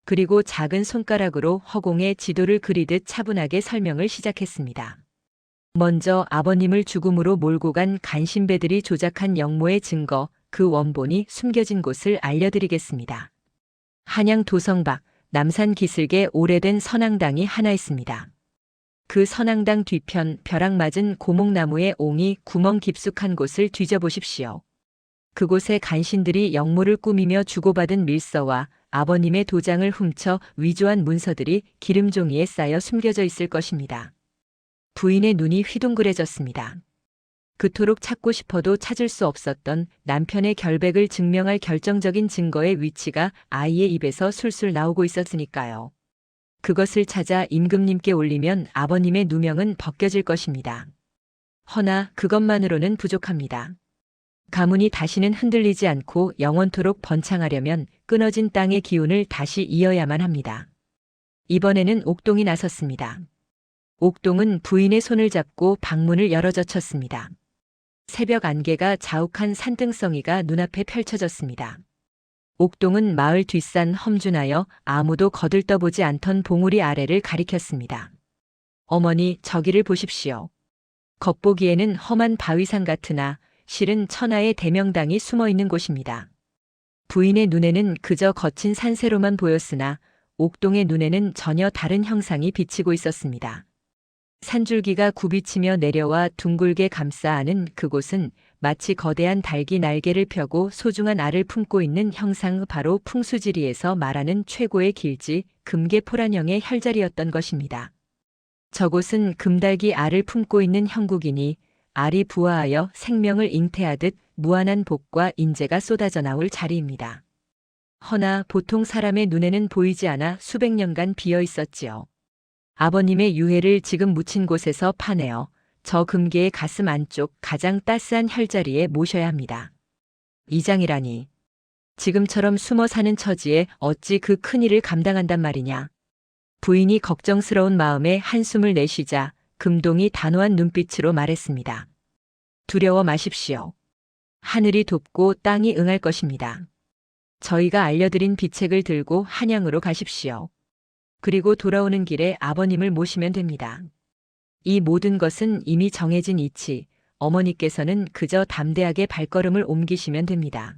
그리고 작은 손가락으로 허공에 지도를 그리듯 차분하게 설명을 시작했습니다. 먼저 아버님을 죽음으로 몰고 간 간신배들이 조작한 영모의 증거, 그 원본이 숨겨진 곳을 알려드리겠습니다. 한양 도성 밖 남산 기슭에 오래된 선앙당이 하나 있습니다. 그 선앙당 뒤편 벼락 맞은 고목나무의 옹이 구멍 깊숙한 곳을 뒤져보십시오. 그곳에 간신들이 영모를 꾸미며 주고받은 밀서와 아버님의 도장을 훔쳐 위조한 문서들이 기름종이에 쌓여 숨겨져 있을 것입니다. 부인의 눈이 휘둥그레졌습니다. 그토록 찾고 싶어도 찾을 수 없었던 남편의 결백을 증명할 결정적인 증거의 위치가 아이의 입에서 술술 나오고 있었으니까요. 그것을 찾아 임금님께 올리면 아버님의 누명은 벗겨질 것입니다. 허나 그것만으로는 부족합니다. 가문이 다시는 흔들리지 않고 영원토록 번창하려면 끊어진 땅의 기운을 다시 이어야만 합니다. 이번에는 옥동이 나섰습니다. 옥동은 부인의 손을 잡고 방문을 열어젖혔습니다. 새벽 안개가 자욱한 산등성이가 눈앞에 펼쳐졌습니다. 옥동은 마을 뒷산 험준하여 아무도 거들떠보지 않던 봉우리 아래를 가리켰습니다. 어머니, 저기를 보십시오. 겉보기에는 험한 바위산 같으나 실은 천하의 대명당이 숨어 있는 곳입니다. 부인의 눈에는 그저 거친 산세로만 보였으나 옥동의 눈에는 전혀 다른 형상이 비치고 있었습니다. 산줄기가 굽이치며 내려와 둥글게 감싸 안은 그곳은 마치 거대한 닭이 날개를 펴고 소중한 알을 품고 있는 형상, 바로 풍수지리에서 말하는 최고의 길지 금계포란형의 혈자리였던 것입니다. 저곳은 금닭이 알을 품고 있는 형국이니 알이 부화하여 생명을 잉태하듯 무한한 복과 인재가 쏟아져 나올 자리입니다. 허나 보통 사람의 눈에는 보이지 않아 수백 년간 비어 있었지요. 아버님의 유해를 지금 묻힌 곳에서 파내어 저 금계의 가슴 안쪽 가장 따스한 혈자리에 모셔야 합니다. 이장이라니. 지금처럼 숨어 사는 처지에 어찌 그 큰일을 감당한단 말이냐. 부인이 걱정스러운 마음에 한숨을 내쉬자 금동이 단호한 눈빛으로 말했습니다. 두려워 마십시오. 하늘이 돕고 땅이 응할 것입니다. 저희가 알려드린 비책을 들고 한양으로 가십시오. 그리고 돌아오는 길에 아버님을 모시면 됩니다. 이 모든 것은 이미 정해진 이치, 어머니께서는 그저 담대하게 발걸음을 옮기시면 됩니다.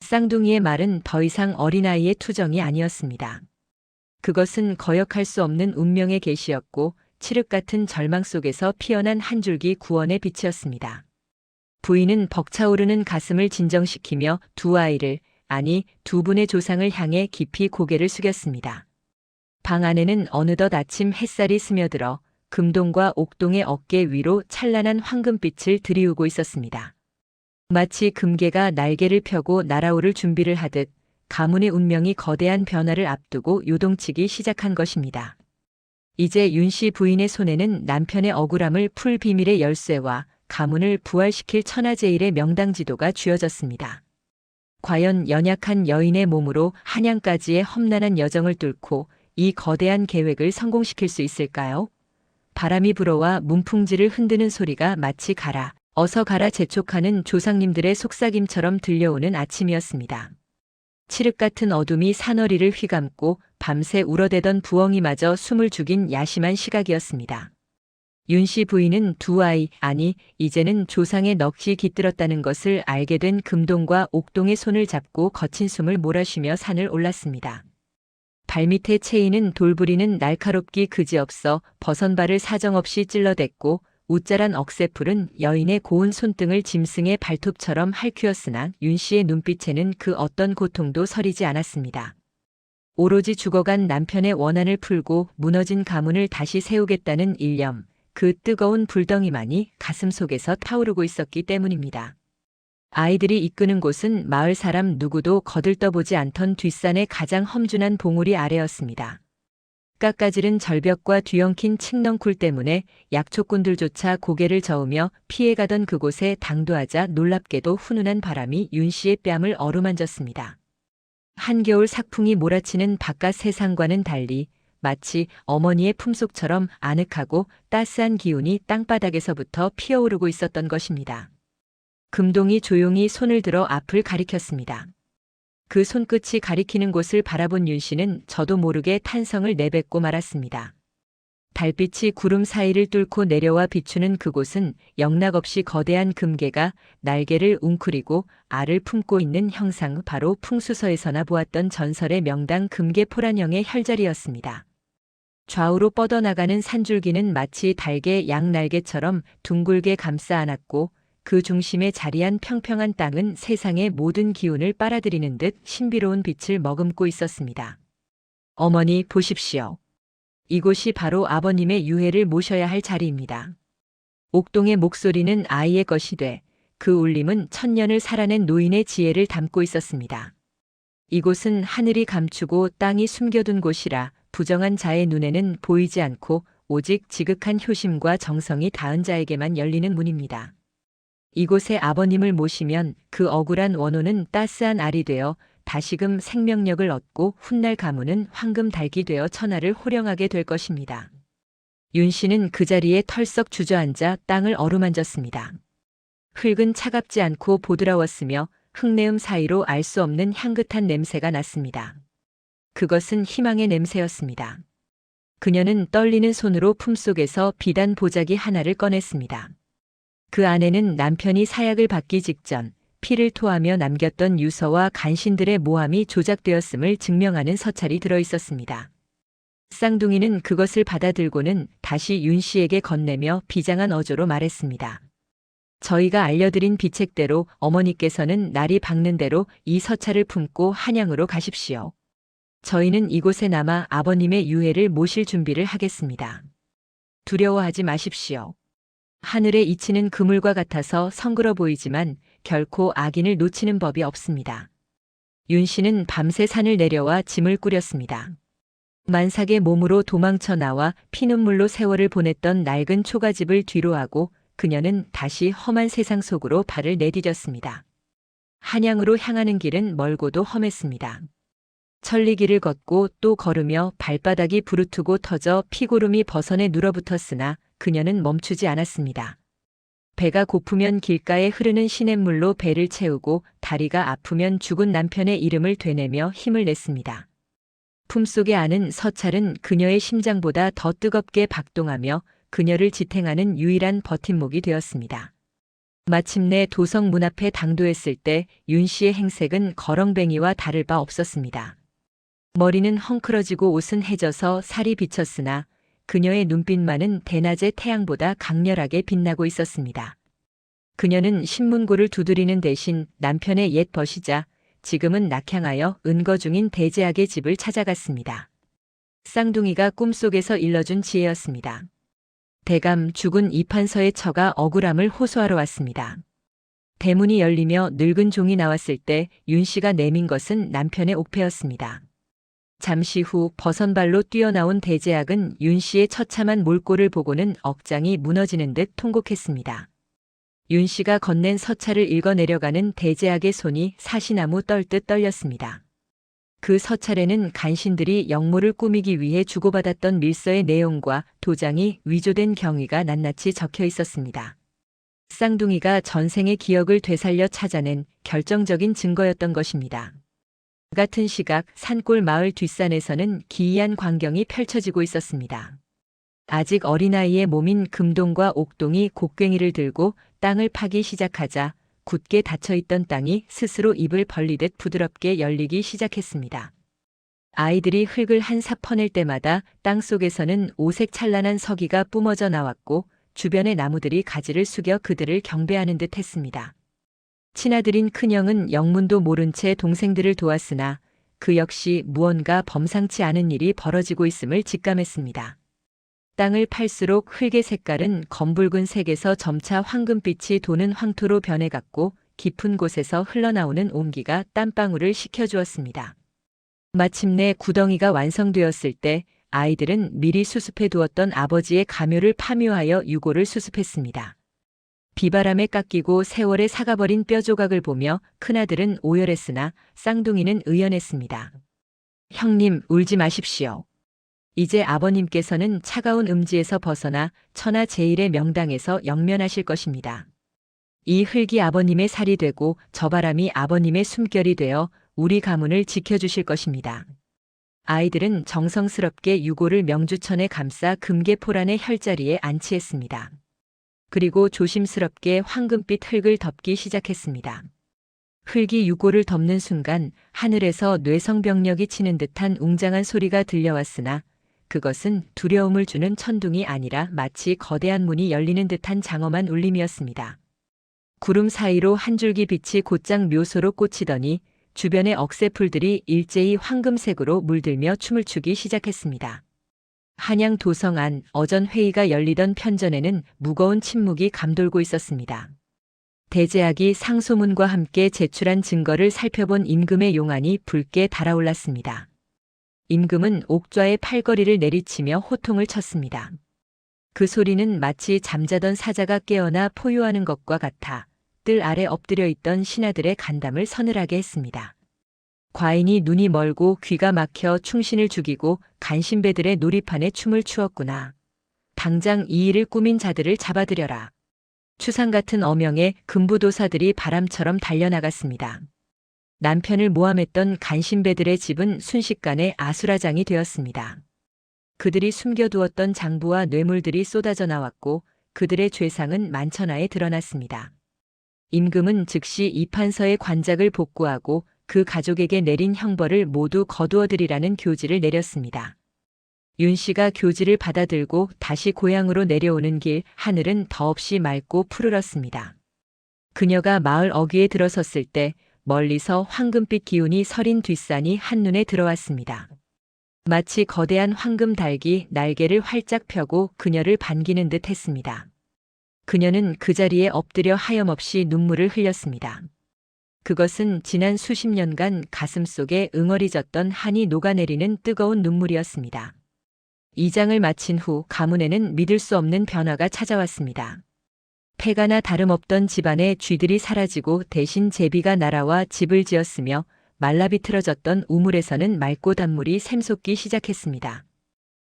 쌍둥이의 말은 더 이상 어린아이의 투정이 아니었습니다. 그것은 거역할 수 없는 운명의 계시였고 칠흑 같은 절망 속에서 피어난 한 줄기 구원의 빛이었습니다. 부인은 벅차오르는 가슴을 진정시키며 두 아이를, 아니 두 분의 조상을 향해 깊이 고개를 숙였습니다. 방 안에는 어느덧 아침 햇살이 스며들어 금동과 옥동의 어깨 위로 찬란한 황금빛을 들이우고 있었습니다. 마치 금계가 날개를 펴고 날아오를 준비를 하듯 가문의 운명이 거대한 변화를 앞두고 요동치기 시작한 것입니다. 이제 윤씨 부인의 손에는 남편의 억울함을 풀 비밀의 열쇠와 가문을 부활시킬 천하제일의 명당 지도가 쥐어졌습니다. 과연 연약한 여인의 몸으로 한양까지의 험난한 여정을 뚫고 이 거대한 계획을 성공시킬 수 있을까요? 바람이 불어와 문풍지를 흔드는 소리가 마치 가라, 어서 가라 재촉하는 조상님들의 속삭임처럼 들려오는 아침이었습니다. 칠흑 같은 어둠이 사너리를 휘감고 밤새 울어대던 부엉이마저 숨을 죽인 야심한 시각이었습니다. 윤씨 부인은 두 아이, 아니 이제는 조상의 넋이 깃들었다는 것을 알게 된 금동과 옥동의 손을 잡고 거친 숨을 몰아쉬며 산을 올랐습니다. 발밑에 채이는 돌부리는 날카롭기 그지없어 버선발을 사정없이 찔러댔고 웃자란 억새풀은 여인의 고운 손등을 짐승의 발톱처럼 핥히었으나 윤씨의 눈빛에는 그 어떤 고통도 서리지 않았습니다. 오로지 죽어간 남편의 원한을 풀고 무너진 가문을 다시 세우겠다는 일념, 그 뜨거운 불덩이만이 가슴 속에서 타오르고 있었기 때문입니다. 아이들이 이끄는 곳은 마을 사람 누구도 거들떠보지 않던 뒷산의 가장 험준한 봉우리 아래였습니다. 깎아지른 절벽과 뒤엉킨 칡넝쿨 때문에 약초꾼들조차 고개를 저으며 피해가던 그곳에 당도하자 놀랍게도 훈훈한 바람이 윤씨의 뺨을 어루만졌습니다. 한겨울 삭풍이 몰아치는 바깥 세상과는 달리 마치 어머니의 품속처럼 아늑하고 따스한 기운이 땅바닥에서부터 피어오르고 있었던 것입니다. 금동이 조용히 손을 들어 앞을 가리켰습니다. 그 손끝이 가리키는 곳을 바라본 윤 씨는 저도 모르게 탄성을 내뱉고 말았습니다. 달빛이 구름 사이를 뚫고 내려와 비추는 그곳은 영락없이 거대한 금괴가 날개를 웅크리고 알을 품고 있는 형상, 바로 풍수서에서나 보았던 전설의 명당 금괴 포란형의 혈자리였습니다. 좌우로 뻗어나가는 산줄기는 마치 닭의 양날개처럼 둥글게 감싸 안았고, 그 중심에 자리한 평평한 땅은 세상의 모든 기운을 빨아들이는 듯 신비로운 빛을 머금고 있었습니다. 어머니, 보십시오. 이곳이 바로 아버님의 유해를 모셔야 할 자리입니다. 옥동의 목소리는 아이의 것이 돼 그 울림은 천년을 살아낸 노인의 지혜를 담고 있었습니다. 이곳은 하늘이 감추고 땅이 숨겨둔 곳이라 부정한 자의 눈에는 보이지 않고 오직 지극한 효심과 정성이 닿은 자에게만 열리는 문입니다. 이곳에 아버님을 모시면 그 억울한 원혼은 따스한 알이 되어 다시금 생명력을 얻고 훗날 가문은 황금 닭이 되어 천하를 호령하게 될 것입니다. 윤 씨는 그 자리에 털썩 주저앉아 땅을 어루만졌습니다. 흙은 차갑지 않고 보드라웠으며 흙내음 사이로 알 수 없는 향긋한 냄새가 났습니다. 그것은 희망의 냄새였습니다. 그녀는 떨리는 손으로 품속에서 비단 보자기 하나를 꺼냈습니다. 그 안에는 남편이 사약을 받기 직전 피를 토하며 남겼던 유서와 간신들의 모함이 조작되었음을 증명하는 서찰이 들어 있었습니다. 쌍둥이는 그것을 받아들고는 다시 윤 씨에게 건네며 비장한 어조로 말했습니다. 저희가 알려드린 비책대로 어머니께서는 날이 밝는 대로 이 서찰을 품고 한양으로 가십시오. 저희는 이곳에 남아 아버님의 유해를 모실 준비를 하겠습니다. 두려워하지 마십시오. 하늘에 이치는 그물과 같아서 성그러 보이지만 결코 악인을 놓치는 법이 없습니다. 윤 씨는 밤새 산을 내려와 짐을 꾸렸습니다. 만삭의 몸으로 도망쳐 나와 피눈물로 세월을 보냈던 낡은 초가집을 뒤로하고 그녀는 다시 험한 세상 속으로 발을 내디뎠습니다. 한양으로 향하는 길은 멀고도 험했습니다. 천리길을 걷고 또 걸으며 발바닥이 부르트고 터져 피고름이 버선에 눌어붙었으나 그녀는 멈추지 않았습니다. 배가 고프면 길가에 흐르는 시냇물로 배를 채우고 다리가 아프면 죽은 남편의 이름을 되뇌며 힘을 냈습니다. 품속에 아는 서찰은 그녀의 심장보다 더 뜨겁게 박동하며 그녀를 지탱하는 유일한 버팀목이 되었습니다. 마침내 도성 문 앞에 당도했을 때 윤 씨의 행색은 거렁뱅이와 다를 바 없었습니다. 머리는 헝클어지고 옷은 해져서 살이 비쳤으나 그녀의 눈빛만은 대낮의 태양보다 강렬하게 빛나고 있었습니다. 그녀는 신문고를 두드리는 대신 남편의 옛 벗이자 지금은 낙향하여 은거 중인 대제학의 집을 찾아갔습니다. 쌍둥이가 꿈속에서 일러준 지혜였습니다. 대감 죽은 이판서의 처가 억울함을 호소하러 왔습니다. 대문이 열리며 늙은 종이 나왔을 때 윤 씨가 내민 것은 남편의 옥패였습니다. 잠시 후 버선발로 뛰어나온 대제학은 윤 씨의 처참한 몰골을 보고는 억장이 무너지는 듯 통곡했습니다. 윤 씨가 건넨 서찰을 읽어내려가는 대제학의 손이 사시나무 떨듯 떨렸습니다. 그 서찰에는 간신들이 역모를 꾸미기 위해 주고받았던 밀서의 내용과 도장이 위조된 경위가 낱낱이 적혀 있었습니다. 쌍둥이가 전생의 기억을 되살려 찾아낸 결정적인 증거였던 것입니다. 같은 시각 산골 마을 뒷산에서는 기이한 광경이 펼쳐지고 있었습니다. 아직 어린아이의 몸인 금동과 옥동이 곡괭이를 들고 땅을 파기 시작하자 굳게 닫혀있던 땅이 스스로 입을 벌리듯 부드럽게 열리기 시작했습니다. 아이들이 흙을 한 삽 퍼낼 때마다 땅 속에서는 오색 찬란한 서기가 뿜어져 나왔고 주변의 나무들이 가지를 숙여 그들을 경배하는 듯 했습니다. 친아들인 큰형은 영문도 모른 채 동생들을 도왔으나 그 역시 무언가 범상치 않은 일이 벌어지고 있음을 직감했습니다. 땅을 팔수록 흙의 색깔은 검붉은 색에서 점차 황금빛이 도는 황토로 변해갔고 깊은 곳에서 흘러나오는 온기가 땀방울을 식혀주었습니다. 마침내 구덩이가 완성되었을 때 아이들은 미리 수습해 두었던 아버지의 가묘를 파묘하여 유골을 수습했습니다. 비바람에 깎이고 세월에 사가버린 뼈조각을 보며 큰아들은 오열했으나 쌍둥이는 의연했습니다. 형님, 울지 마십시오. 이제 아버님께서는 차가운 음지에서 벗어나 천하 제일의 명당에서 영면하실 것입니다. 이 흙이 아버님의 살이 되고 저 바람이 아버님의 숨결이 되어 우리 가문을 지켜주실 것입니다. 아이들은 정성스럽게 유골을 명주천에 감싸 금계포란의 혈자리에 안치했습니다. 그리고 조심스럽게 황금빛 흙을 덮기 시작했습니다. 흙이 유골을 덮는 순간 하늘에서 뇌성병력이 치는 듯한 웅장한 소리가 들려왔으나 그것은 두려움을 주는 천둥이 아니라 마치 거대한 문이 열리는 듯한 장엄한 울림이었습니다. 구름 사이로 한 줄기 빛이 곧장 묘소로 꽂히더니 주변의 억새풀들이 일제히 황금색으로 물들며 춤을 추기 시작했습니다. 한양 도성 안 어전 회의가 열리던 편전에는 무거운 침묵이 감돌고 있었습니다. 대제학이 상소문과 함께 제출한 증거를 살펴본 임금의 용안이 붉게 달아올랐습니다. 임금은 옥좌의 팔걸이를 내리치며 호통을 쳤습니다. 그 소리는 마치 잠자던 사자가 깨어나 포효하는 것과 같아 뜰 아래 엎드려 있던 신하들의 간담을 서늘하게 했습니다. 과인이 눈이 멀고 귀가 막혀 충신을 죽이고 간신배들의 놀이판에 춤을 추었구나. 당장 이 일을 꾸민 자들을 잡아들여라. 추상 같은 어명에 금부도사들이 바람처럼 달려나갔습니다. 남편을 모함했던 간신배들의 집은 순식간에 아수라장이 되었습니다. 그들이 숨겨두었던 장부와 뇌물들이 쏟아져 나왔고 그들의 죄상은 만천하에 드러났습니다. 임금은 즉시 이판서의 관작을 복구하고 그 가족에게 내린 형벌을 모두 거두어들이라는 교지를 내렸습니다. 윤 씨가 교지를 받아들고 다시 고향으로 내려오는 길 하늘은 더없이 맑고 푸르렀습니다. 그녀가 마을 어귀에 들어섰을 때 멀리서 황금빛 기운이 서린 뒷산이 한눈에 들어왔습니다. 마치 거대한 황금 닭이 날개를 활짝 펴고 그녀를 반기는 듯 했습니다. 그녀는 그 자리에 엎드려 하염없이 눈물을 흘렸습니다. 그것은 지난 수십 년간 가슴 속에 응어리졌던 한이 녹아내리는 뜨거운 눈물이었습니다. 이장을 마친 후 가문에는 믿을 수 없는 변화가 찾아왔습니다. 폐가나 다름없던 집안의 쥐들이 사라지고 대신 제비가 날아와 집을 지었으며 말라비틀어졌던 우물에서는 맑고 단물이 샘솟기 시작했습니다.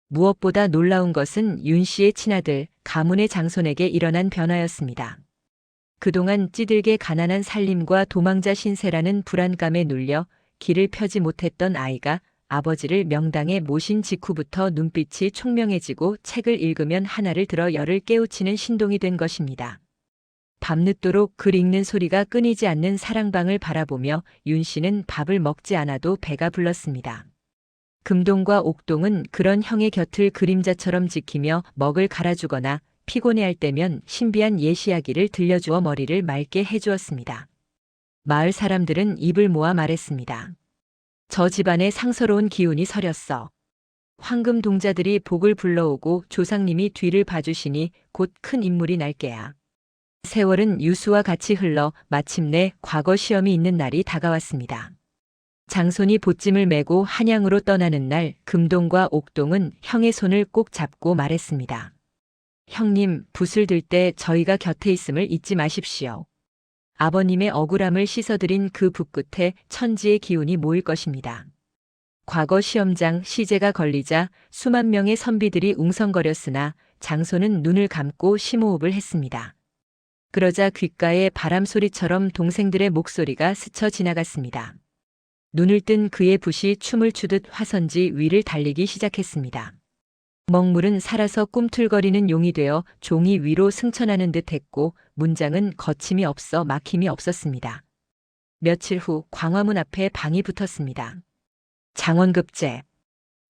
무엇보다 놀라운 것은 윤 씨의 친아들, 가문의 장손에게 일어난 변화였습니다. 그동안 찌들게 가난한 살림과 도망자 신세라는 불안감에 눌려 길을 펴지 못했던 아이가 아버지를 명당에 모신 직후부터 눈빛이 총명해지고 책을 읽으면 하나를 들어 열을 깨우치는 신동이 된 것입니다. 밤늦도록 글 읽는 소리가 끊이지 않는 사랑방을 바라보며 윤 씨는 밥을 먹지 않아도 배가 불렀습니다. 금동과 옥동은 그런 형의 곁을 그림자처럼 지키며 먹을 갈아주거나 피곤해할 때면 신비한 예시이야기를 들려주어 머리를 맑게 해주었습니다. 마을 사람들은 입을 모아 말했습니다. 저 집안에 상서로운 기운이 서렸어. 황금 동자들이 복을 불러오고 조상님이 뒤를 봐주시니 곧 큰 인물이 날 게야. 세월은 유수와 같이 흘러 마침내 과거 시험이 있는 날이 다가왔습니다. 장손이 보찜을 메고 한양으로 떠나는 날 금동과 옥동은 형의 손을 꼭 잡고 말했습니다. 형님, 붓을 들 때 저희가 곁에 있음을 잊지 마십시오. 아버님의 억울함을 씻어드린 그 붓 끝에 천지의 기운이 모일 것입니다. 과거 시험장 시제가 걸리자 수만 명의 선비들이 웅성거렸으나 장손은 눈을 감고 심호흡을 했습니다. 그러자 귓가에 바람소리처럼 동생들의 목소리가 스쳐 지나갔습니다. 눈을 뜬 그의 붓이 춤을 추듯 화선지 위를 달리기 시작했습니다. 먹물은 살아서 꿈틀거리는 용이 되어 종이 위로 승천하는 듯 했고 문장은 거침이 없어 막힘이 없었습니다. 며칠 후 광화문 앞에 방이 붙었습니다. 장원급제.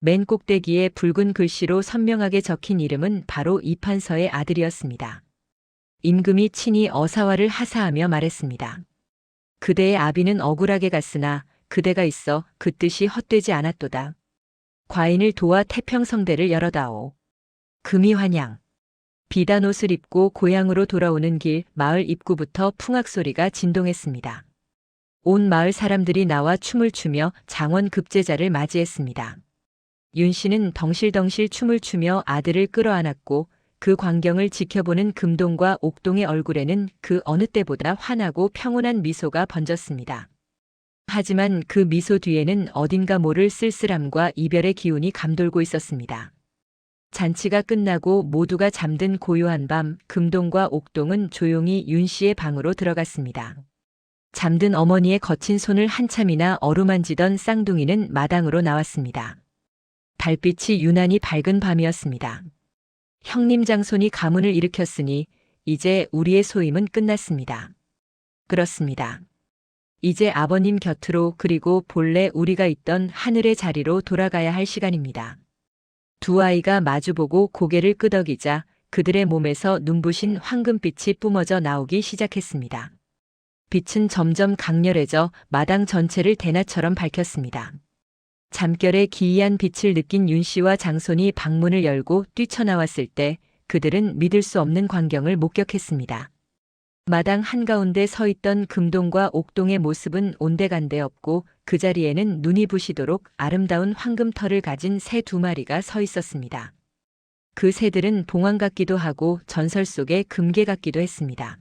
맨 꼭대기에 붉은 글씨로 선명하게 적힌 이름은 바로 이판서의 아들이었습니다. 임금이 친히 어사화를 하사하며 말했습니다. 그대의 아비는 억울하게 갔으나 그대가 있어 그 뜻이 헛되지 않았도다. 과인을 도와 태평성대를 열어다오. 금이환양. 비단 옷을 입고 고향으로 돌아오는 길 마을 입구부터 풍악소리가 진동했습니다. 온 마을 사람들이 나와 춤을 추며 장원 급제자를 맞이했습니다. 윤 씨는 덩실덩실 춤을 추며 아들을 끌어안았고 그 광경을 지켜보는 금동과 옥동의 얼굴에는 그 어느 때보다 환하고 평온한 미소가 번졌습니다. 하지만 그 미소 뒤에는 어딘가 모를 쓸쓸함과 이별의 기운이 감돌고 있었습니다. 잔치가 끝나고 모두가 잠든 고요한 밤, 금동과 옥동은 조용히 윤 씨의 방으로 들어갔습니다. 잠든 어머니의 거친 손을 한참이나 어루만지던 쌍둥이는 마당으로 나왔습니다. 달빛이 유난히 밝은 밤이었습니다. 형님 장손이 가문을 일으켰으니 이제 우리의 소임은 끝났습니다. 그렇습니다. 이제 아버님 곁으로 그리고 본래 우리가 있던 하늘의 자리로 돌아가야 할 시간입니다. 두 아이가 마주보고 고개를 끄덕이자 그들의 몸에서 눈부신 황금빛이 뿜어져 나오기 시작했습니다. 빛은 점점 강렬해져 마당 전체를 대낮처럼 밝혔습니다. 잠결에 기이한 빛을 느낀 윤 씨와 장손이 방문을 열고 뛰쳐나왔을 때 그들은 믿을 수 없는 광경을 목격했습니다. 마당 한가운데 서 있던 금동과 옥동의 모습은 온데간데 없고 그 자리에는 눈이 부시도록 아름다운 황금털을 가진 새 두 마리가 서 있었습니다. 그 새들은 봉황 같기도 하고 전설 속의 금괴 같기도 했습니다.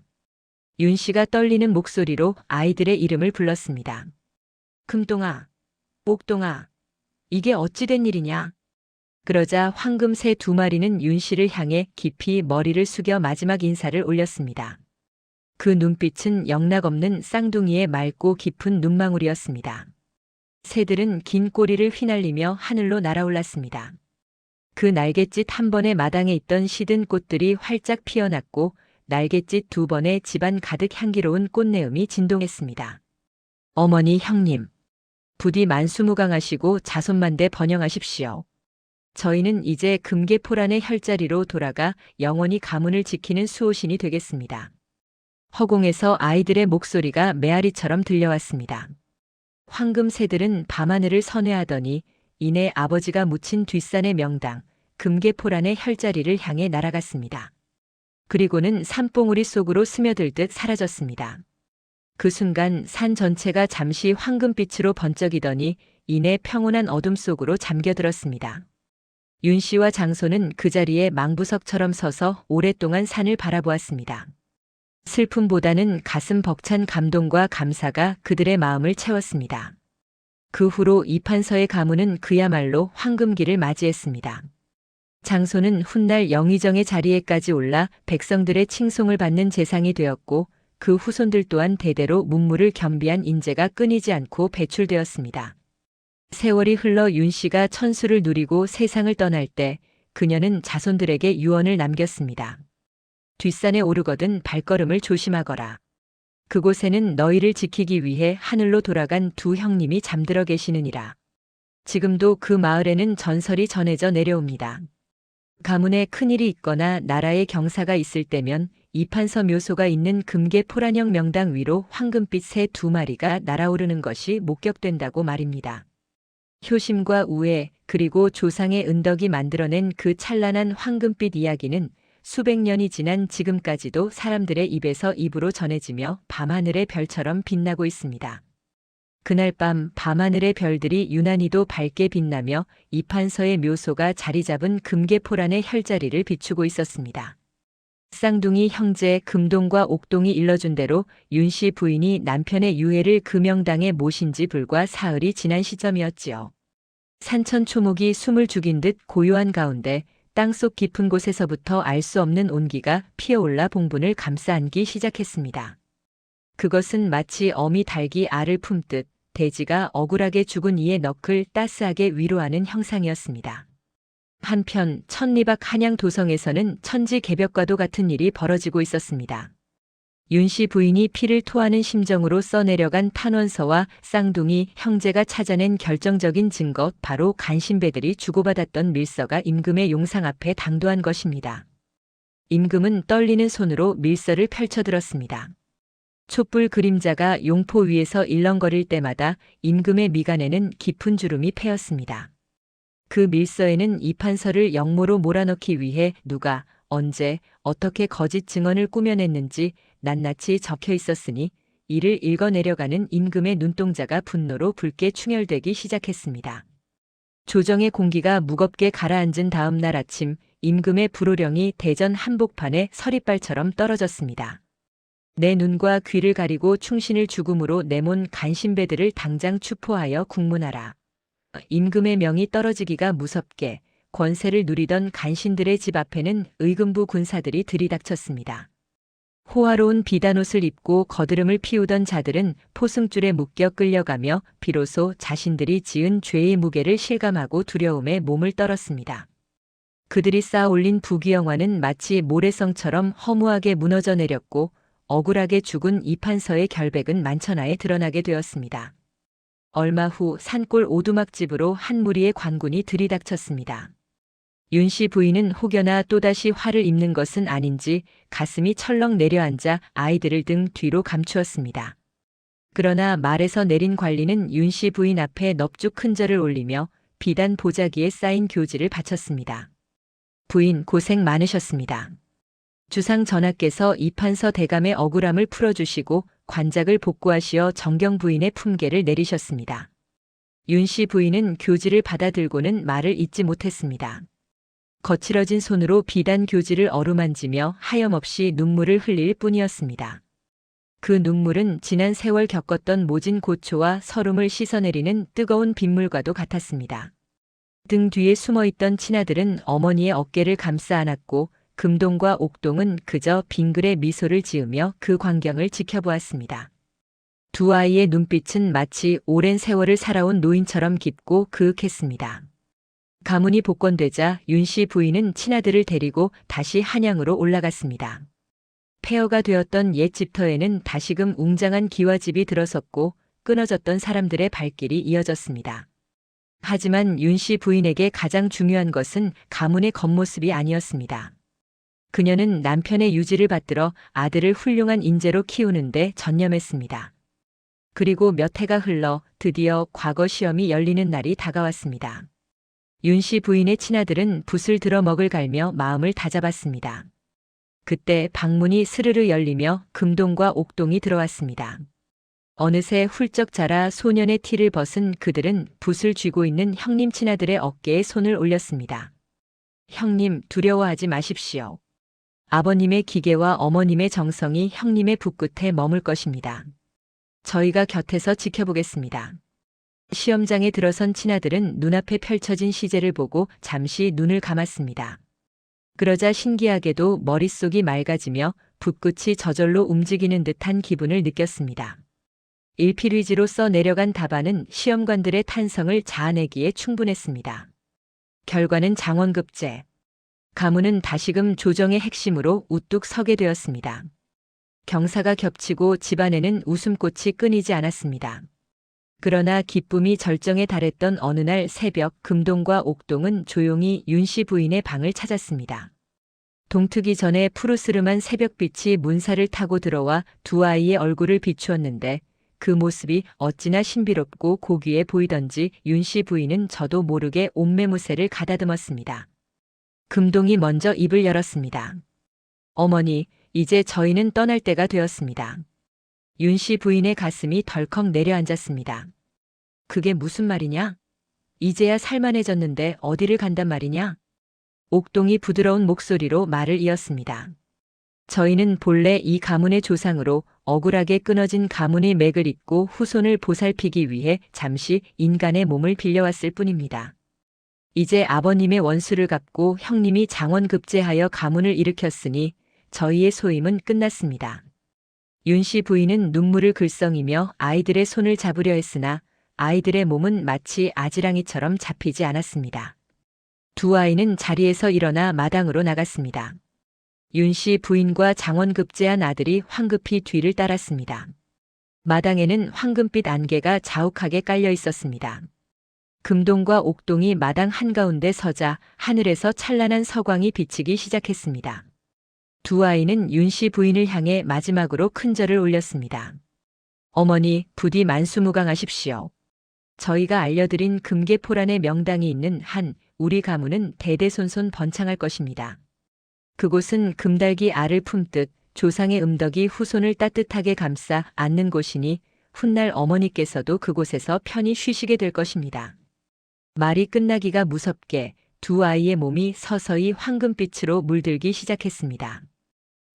윤 씨가 떨리는 목소리로 아이들의 이름을 불렀습니다. 금동아, 옥동아, 이게 어찌 된 일이냐? 그러자 황금새 두 마리는 윤 씨를 향해 깊이 머리를 숙여 마지막 인사를 올렸습니다. 그 눈빛은 영락없는 쌍둥이의 맑고 깊은 눈망울이었습니다. 새들은 긴 꼬리를 휘날리며 하늘로 날아올랐습니다. 그 날갯짓 한 번에 마당에 있던 시든 꽃들이 활짝 피어났고 날갯짓 두 번에 집안 가득 향기로운 꽃내음이 진동했습니다. 어머니, 형님, 부디 만수무강하시고 자손만대 번영하십시오. 저희는 이제 금계포란의 혈자리로 돌아가 영원히 가문을 지키는 수호신이 되겠습니다. 허공에서 아이들의 목소리가 메아리처럼 들려왔습니다. 황금새들은 밤하늘을 선회하더니 이내 아버지가 묻힌 뒷산의 명당, 금계포란의 혈자리를 향해 날아갔습니다. 그리고는 산봉우리 속으로 스며들듯 사라졌습니다. 그 순간 산 전체가 잠시 황금빛으로 번쩍이더니 이내 평온한 어둠 속으로 잠겨들었습니다. 윤 씨와 장손은 그 자리에 망부석처럼 서서 오랫동안 산을 바라보았습니다. 슬픔보다는 가슴 벅찬 감동과 감사가 그들의 마음을 채웠습니다. 그 후로 이판서의 가문은 그야말로 황금기를 맞이했습니다. 장손은 훗날 영의정의 자리에까지 올라 백성들의 칭송을 받는 재상이 되었고 그 후손들 또한 대대로 문무를 겸비한 인재가 끊이지 않고 배출되었습니다. 세월이 흘러 윤 씨가 천수를 누리고 세상을 떠날 때 그녀는 자손들에게 유언을 남겼습니다. 뒷산에 오르거든 발걸음을 조심하거라. 그곳에는 너희를 지키기 위해 하늘로 돌아간 두 형님이 잠들어 계시느니라. 지금도 그 마을에는 전설이 전해져 내려옵니다. 가문에 큰일이 있거나 나라에 경사가 있을 때면 이판서 묘소가 있는 금계 포란형 명당 위로 황금빛 새 두 마리가 날아오르는 것이 목격된다고 말입니다. 효심과 우애 그리고 조상의 은덕이 만들어낸 그 찬란한 황금빛 이야기는 수백 년이 지난 지금까지도 사람들의 입에서 입으로 전해지며 밤하늘의 별처럼 빛나고 있습니다. 그날 밤 밤하늘의 별들이 유난히도 밝게 빛나며 이판서의 묘소가 자리 잡은 금계포란의 혈자리를 비추고 있었습니다. 쌍둥이 형제 금동과 옥동이 일러준 대로 윤 씨 부인이 남편의 유해를 금영당에 모신 지 불과 사흘이 지난 시점이었지요. 산천 초목이 숨을 죽인 듯 고요한 가운데 땅속 깊은 곳에서부터 알 수 없는 온기가 피어올라 봉분을 감싸 안기 시작했습니다. 그것은 마치 어미 닭이 알을 품듯 돼지가 억울하게 죽은 이의 너클 따스하게 위로하는 형상이었습니다. 한편 천리박 한양 도성에서는 천지개벽과도 같은 일이 벌어지고 있었습니다. 윤 씨 부인이 피를 토하는 심정으로 써내려간 탄원서와 쌍둥이 형제가 찾아낸 결정적인 증거 바로 간신배들이 주고받았던 밀서가 임금의 용상 앞에 당도한 것입니다. 임금은 떨리는 손으로 밀서를 펼쳐들었습니다. 촛불 그림자가 용포 위에서 일렁거릴 때마다 임금의 미간에는 깊은 주름이 패였습니다. 그 밀서에는 이판서를 역모로 몰아넣기 위해 누가 언제 어떻게 거짓 증언을 꾸며냈는지 낱낱이 적혀 있었으니 이를 읽어내려가는 임금의 눈동자가 분노로 붉게 충혈되기 시작했습니다. 조정의 공기가 무겁게 가라앉은 다음 날 아침 임금의 불호령이 대전 한복판에 서리발처럼 떨어졌습니다. 내 눈과 귀를 가리고 충신을 죽음으로 내몬 간신배들을 당장 추포하여 국문하라. 임금의 명이 떨어지기가 무섭게 권세를 누리던 간신들의 집 앞에는 의금부 군사들이 들이닥쳤습니다. 호화로운 비단옷을 입고 거드름을 피우던 자들은 포승줄에 묶여 끌려가며 비로소 자신들이 지은 죄의 무게를 실감하고 두려움에 몸을 떨었습니다. 그들이 쌓아 올린 부귀영화는 마치 모래성처럼 허무하게 무너져 내렸고 억울하게 죽은 이판서의 결백은 만천하에 드러나게 되었습니다. 얼마 후 산골 오두막집으로 한 무리의 관군이 들이닥쳤습니다. 윤씨 부인은 혹여나 또다시 화를 입는 것은 아닌지 가슴이 철렁 내려앉아 아이들을 등 뒤로 감추었습니다. 그러나 말에서 내린 관리는 윤씨 부인 앞에 넙죽 큰 절을 올리며 비단 보자기에 쌓인 교지를 바쳤습니다. 부인 고생 많으셨습니다. 주상 전하께서 이판서 대감의 억울함을 풀어주시고 관작을 복구하시어 정경 부인의 품계를 내리셨습니다. 윤씨 부인은 교지를 받아들고는 말을 잇지 못했습니다. 거칠어진 손으로 비단 교지를 어루만지며 하염없이 눈물을 흘릴 뿐이었습니다. 그 눈물은 지난 세월 겪었던 모진 고초와 서름을 씻어내리는 뜨거운 빗물과도 같았습니다. 등 뒤에 숨어있던 친아들은 어머니의 어깨를 감싸 안았고 금동과 옥동은 그저 빙글의 미소를 지으며 그 광경을 지켜보았습니다. 두 아이의 눈빛은 마치 오랜 세월을 살아온 노인처럼 깊고 그윽했습니다. 가문이 복권되자 윤씨 부인은 친아들을 데리고 다시 한양으로 올라갔습니다. 폐허가 되었던 옛 집터에는 다시금 웅장한 기와집이 들어섰고 끊어졌던 사람들의 발길이 이어졌습니다. 하지만 윤씨 부인에게 가장 중요한 것은 가문의 겉모습이 아니었습니다. 그녀는 남편의 유지를 받들어 아들을 훌륭한 인재로 키우는데 전념했습니다. 그리고 몇 해가 흘러 드디어 과거 시험이 열리는 날이 다가왔습니다. 윤씨 부인의 친아들은 붓을 들어 먹을 갈며 마음을 다잡았습니다. 그때 방문이 스르르 열리며 금동과 옥동이 들어왔습니다. 어느새 훌쩍 자라 소년의 티를 벗은 그들은 붓을 쥐고 있는 형님 친아들의 어깨에 손을 올렸습니다. 형님, 두려워하지 마십시오. 아버님의 기계와 어머님의 정성이 형님의 붓끝에 머물 것입니다. 저희가 곁에서 지켜보겠습니다. 시험장에 들어선 친아들은 눈앞에 펼쳐진 시제를 보고 잠시 눈을 감았습니다. 그러자 신기하게도 머릿속이 맑아지며 붓끝이 저절로 움직이는 듯한 기분을 느꼈습니다. 일필위지로 써 내려간 답안은 시험관들의 탄성을 자아내기에 충분했습니다. 결과는 장원급제. 가문은 다시금 조정의 핵심으로 우뚝 서게 되었습니다. 경사가 겹치고 집안에는 웃음꽃이 끊이지 않았습니다. 그러나 기쁨이 절정에 달했던 어느 날 새벽 금동과 옥동은 조용히 윤씨 부인의 방을 찾았습니다. 동트기 전에 푸르스름한 새벽빛이 문사를 타고 들어와 두 아이의 얼굴을 비추었는데 그 모습이 어찌나 신비롭고 고귀해 보이던지 윤씨 부인은 저도 모르게 옷매무새를 가다듬었습니다. 금동이 먼저 입을 열었습니다. 어머니, 이제 저희는 떠날 때가 되었습니다. 윤씨 부인의 가슴이 덜컥 내려앉았습니다. 그게 무슨 말이냐? 이제야 살만해졌는데 어디를 간단 말이냐? 옥동이 부드러운 목소리로 말을 이었습니다. 저희는 본래 이 가문의 조상으로 억울하게 끊어진 가문의 맥을 잇고 후손을 보살피기 위해 잠시 인간의 몸을 빌려왔을 뿐입니다. 이제 아버님의 원수를 갚고 형님이 장원급제하여 가문을 일으켰으니 저희의 소임은 끝났습니다. 윤씨 부인은 눈물을 글썽이며 아이들의 손을 잡으려 했으나 아이들의 몸은 마치 아지랑이처럼 잡히지 않았습니다. 두 아이는 자리에서 일어나 마당으로 나갔습니다. 윤씨 부인과 장원급제한 아들이 황급히 뒤를 따랐습니다. 마당에는 황금빛 안개가 자욱하게 깔려 있었습니다. 금동과 옥동이 마당 한가운데 서자 하늘에서 찬란한 서광이 비치기 시작했습니다. 두 아이는 윤씨 부인을 향해 마지막으로 큰 절을 올렸습니다. 어머니, 부디 만수무강하십시오. 저희가 알려드린 금계포란의 명당이 있는 한 우리 가문은 대대손손 번창할 것입니다. 그곳은 금달기 알을 품듯 조상의 음덕이 후손을 따뜻하게 감싸 안는 곳이니 훗날 어머니께서도 그곳에서 편히 쉬시게 될 것입니다. 말이 끝나기가 무섭게 두 아이의 몸이 서서히 황금빛으로 물들기 시작했습니다.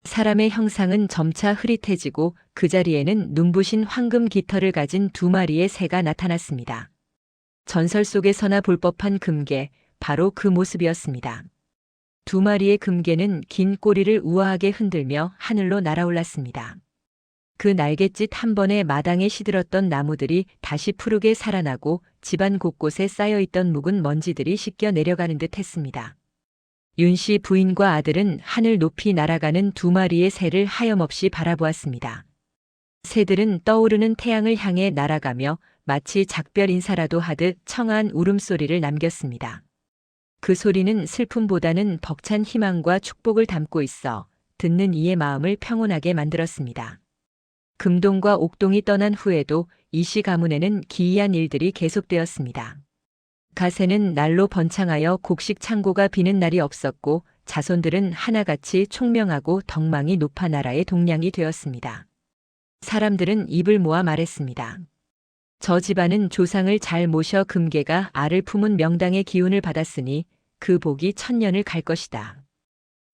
사람의 형상은 점차 흐릿해지고 그 자리에는 눈부신 황금 깃털을 가진 두 마리의 새가 나타났습니다. 전설 속에서나 볼 법한 금개, 바로 그 모습이었습니다. 두 마리의 금개는 긴 꼬리를 우아하게 흔들며 하늘로 날아올랐습니다. 그 날갯짓 한 번에 마당에 시들었던 나무들이 다시 푸르게 살아나고 집안 곳곳에 쌓여있던 묵은 먼지들이 씻겨 내려가는 듯 했습니다. 윤씨 부인과 아들은 하늘 높이 날아가는 두 마리의 새를 하염없이 바라보았습니다. 새들은 떠오르는 태양을 향해 날아가며 마치 작별 인사라도 하듯 청아한 울음소리를 남겼습니다. 그 소리는 슬픔보다는 벅찬 희망과 축복을 담고 있어 듣는 이의 마음을 평온하게 만들었습니다. 금동과 옥동이 떠난 후에도 이씨 가문에는 기이한 일들이 계속되었습니다. 가세는 날로 번창하여 곡식 창고가 비는 날이 없었고 자손들은 하나같이 총명하고 덕망이 높아 나라의 동량이 되었습니다. 사람들은 입을 모아 말했습니다. 저 집안은 조상을 잘 모셔 금계가 알을 품은 명당의 기운을 받았으니 그 복이 천년을 갈 것이다.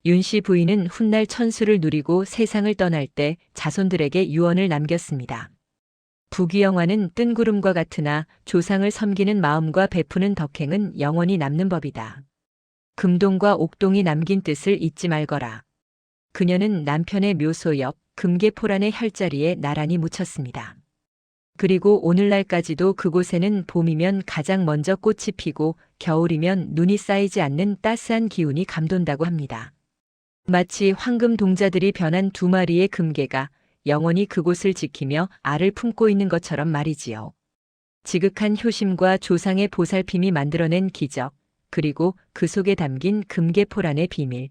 윤씨 부인은 훗날 천수를 누리고 세상을 떠날 때 자손들에게 유언을 남겼습니다. 부귀영화는 뜬구름과 같으나 조상을 섬기는 마음과 베푸는 덕행은 영원히 남는 법이다. 금동과 옥동이 남긴 뜻을 잊지 말거라. 그녀는 남편의 묘소 옆 금계포란의 혈자리에 나란히 묻혔습니다. 그리고 오늘날까지도 그곳에는 봄이면 가장 먼저 꽃이 피고 겨울이면 눈이 쌓이지 않는 따스한 기운이 감돈다고 합니다. 마치 황금 동자들이 변한 두 마리의 금개가 영원히 그곳을 지키며 알을 품고 있는 것처럼 말이지요. 지극한 효심과 조상의 보살핌이 만들어낸 기적, 그리고 그 속에 담긴 금계포란의 비밀.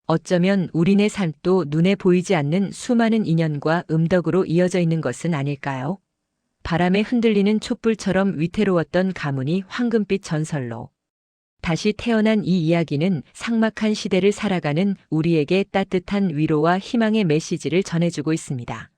어쩌면 우리네 삶도 눈에 보이지 않는 수많은 인연과 음덕으로 이어져 있는 것은 아닐까요? 바람에 흔들리는 촛불처럼 위태로웠던 가문이 황금빛 전설로 다시 태어난 이 이야기는 삭막한 시대를 살아가는 우리에게 따뜻한 위로와 희망의 메시지를 전해주고 있습니다.